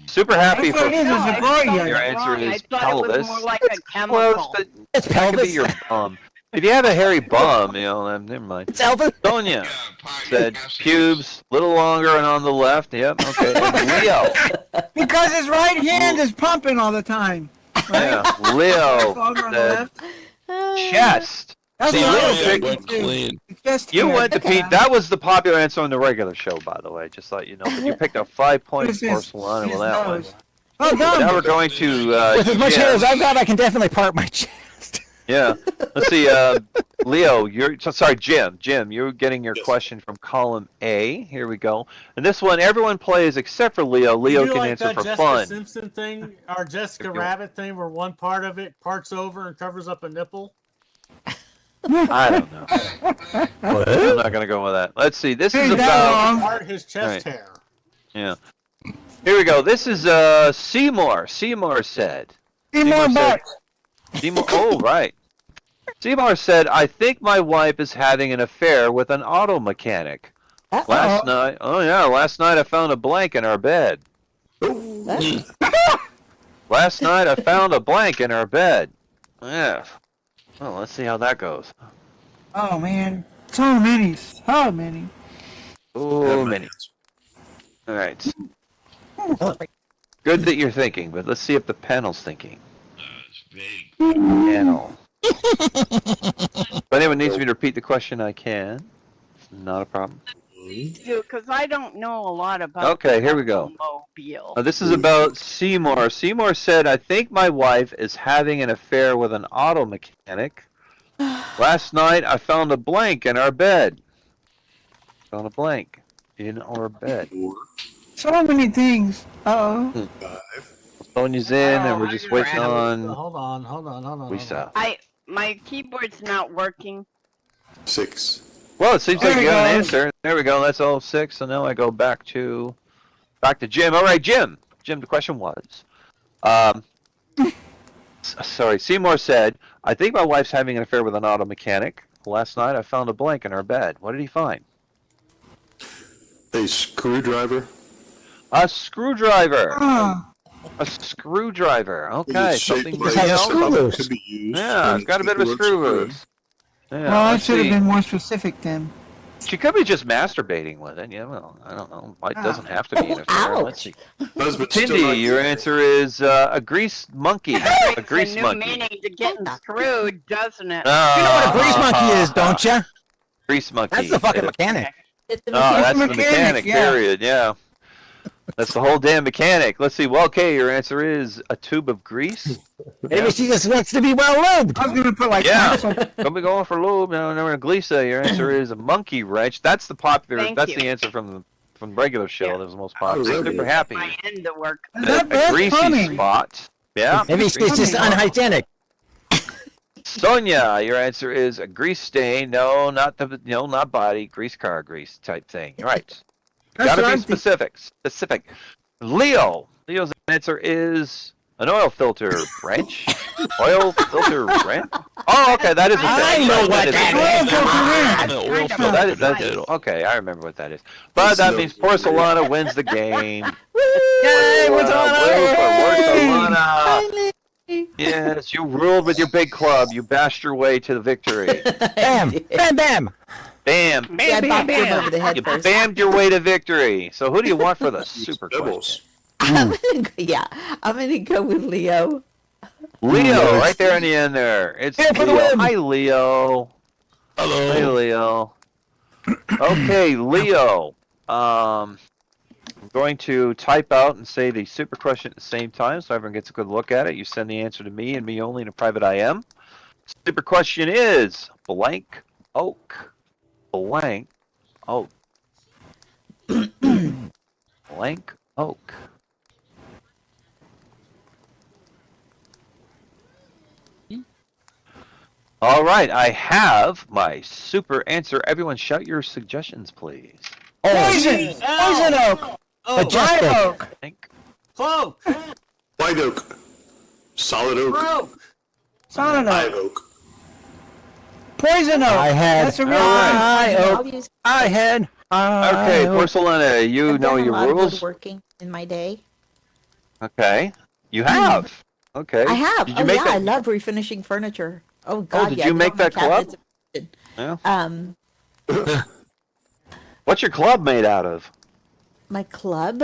Super happy That's what for it is, no, it's a I groin. spelled Your it answer wrong. is I thought pelvis. it was more like a Close, chemical. but It's that could be pelvis. your bum. If you have a hairy bum, you know, then never mind. It's Elvis. Sonia said pubes, little longer and on the left. Yep, okay. And Leo. Because his right hand is pumping all the time. Right? Yeah, Leo Longer on the said left. chest. That's See, what I Leo was picked- thinking, too. clean. Just You here. went to Pete. That was the popular answer on the regular show, by the way. Just let you know. But you picked a 5-point What is this? porcelain with that one. Oh, Now done. we're going to With as much Jim. hair as I've got, I can definitely part my chest. Yeah. Let's see. Leo, sorry, Jim. Jim, you're getting your Yes. question from column A. Here we go. And this one, everyone plays except for Leo. Leo You do can like answer that for Jessica fun. Simpson thing, or Jessica If you- Rabbit thing, where one part of it parts over and covers up a nipple? I don't know. I'm not gonna go with that. Let's see. This is Hey, about. now. Part his chest Right. hair. Yeah. Here we go. This is Seymour. Seymour said. Seymour said- Butt. Seymour. Oh, right. Seymour said, "I think my wife is having an affair with an auto mechanic. Last night. Oh yeah. Last night I found a blank in our bed. Last night I found a blank in our bed. Yeah. Well, let's see how that goes. Oh, man. So many. So many. Oh, many. All right. Good that you're thinking, but let's see if the panel's thinking. It's vague. Panel. If anyone needs me to repeat the question, I can. It's not a problem. Because I don't know a lot about. Okay, here we go. Mobile. This is about Seymour. Seymour said, "I think my wife is having an affair with an auto mechanic. Last night I found a blank in our bed. Found a blank in our bed." So many things. Uh-oh. Sonia's in, and we're just waiting on Hold on. Lisa. My keyboard's not working. 6. Well, it seems like There you we got an go. answer. There we go. That's all 6. So now I go back to Jim. All right, Jim. Jim, the question was, sorry. Seymour said, "I think my wife's having an affair with an auto mechanic. Last night I found a blank in her bed. What did he find? A screwdriver. A screwdriver. Ah. A screwdriver. It's Okay, shaped something like has a else? screw something loose. could be used, Yeah, and it's got a bit of a works screw good. loose. Yeah, Well, I let's should have see. been more specific then. She could be just masturbating with it. Yeah, well, I don't know. It doesn't have to be an affair. Let's see. Does, but still Tindy, not- your answer is a grease monkey. A grease It's a new monkey. meaning to getting screwed, doesn't it? You know what a grease monkey is, don't you? Grease monkey. That's the fucking Yeah. mechanic. It's a Oh, that's the mechanic, mechanic, yeah. period, yeah. That's the whole damn mechanic. Let's see. Well, okay, your answer is a tube of grease. Maybe she just wants to be well lubed. I was going to put like Yeah. pencil. Don't be going for lube. No, Glisa, your answer is a monkey wrench. That's the popular. Thank that's you. the answer from the regular show. Yeah. That was the most popular. Oh, really? Super happy. My end to work. That- A that's greasy funny. spot. Yeah. Maybe she's just unhygienic. Sonia, your answer is a grease stain. No, not body. Grease car grease type thing. Right. That's Gotta what be I'm specific. Leo's answer is an oil filter wrench. Oil filter wrench. Oh, okay, that is a I thing. know That what is a that thing. is. That's The oil kind of So that is, right. okay, I remember what that is. But that means Porcelana wins the game. Yay, what's Porcelana. Yes, you ruled with your big club. You bashed your way to the victory. Bam! Bam! Bam! Bam! Yeah, I bopped him over the head You first. bammed your way to victory. So who do you want for the super Doubles. question? I'm gonna go with Leo. Leo, right there in the end there. It's Here for the Leo. win. Hi, Leo. Hey, Hello. Leo. Okay, Leo. I'm going to type out and say the super question at the same time so everyone gets a good look at it. You send the answer to me and me only in a private IM. Super question is blank oak. Blank oak. Blank oak. All right, I have my super answer. Everyone shout your suggestions, please. Poison! Poison oak! Oh, Majestic. Dry oak! Think. cloak! White oak. Solid oak. Cloak! Solid Live oak! oak. Poison oak! I had- That's a real All right. I I'll oak. use I had. Okay, Porcelana, you I've know done a your lot of rules. woodworking in my day. Okay, you have. Okay. I have. Did you Oh make yeah, I that? love refinishing furniture. Oh god, did yeah. you I make want my that club? cabinets- Yeah. What's your club made out of? My club.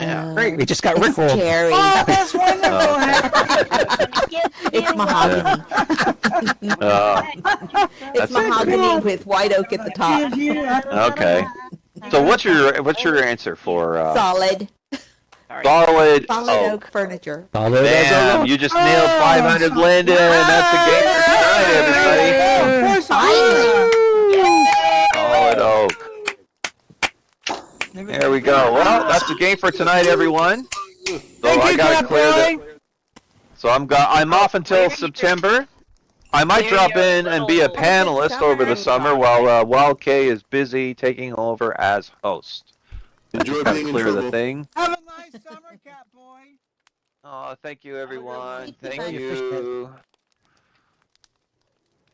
Yeah. Great, we just got It's rickrolled. Jerry. Oh, that's wonderful! It's mahogany. It's That's mahogany with white oak at the top. okay. So what's your answer for Solid. solid Solid oak? oak furniture. Damn, you just nailed 500, Lyndon. That's the game for tonight, everybody. Of course I Solid oak. There we go. Well, that's the game for tonight, everyone. So Thank I you, gotta Cap clear Boy. the. So I'm off until September. I might drop in and be a panelist over the summer while Wild K is busy taking over as host. Enjoy Gotta being in clear the trouble. thing. Have a nice summer, Cat Boy. Oh, thank you, everyone. Thank Thank you. you.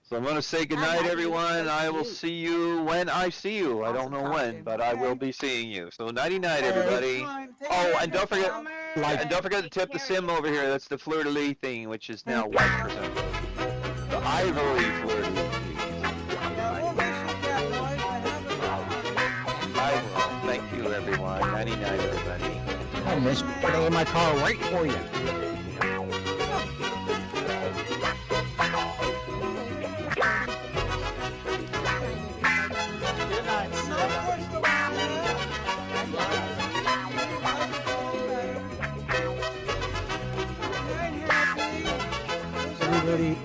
So I'm going to say goodnight, everyone. I will see you when I see you. I don't know when, but I will be seeing you. So nighty-night, everybody. Oh, and don't forget, to tip the sim over here. That's the fleur-de-lis thing, which is now 1%. The ivory fleur-de-lis. I will. Thank you, everyone. Nighty-night, everybody. I missed today in my car right for you. Good night. Everybody.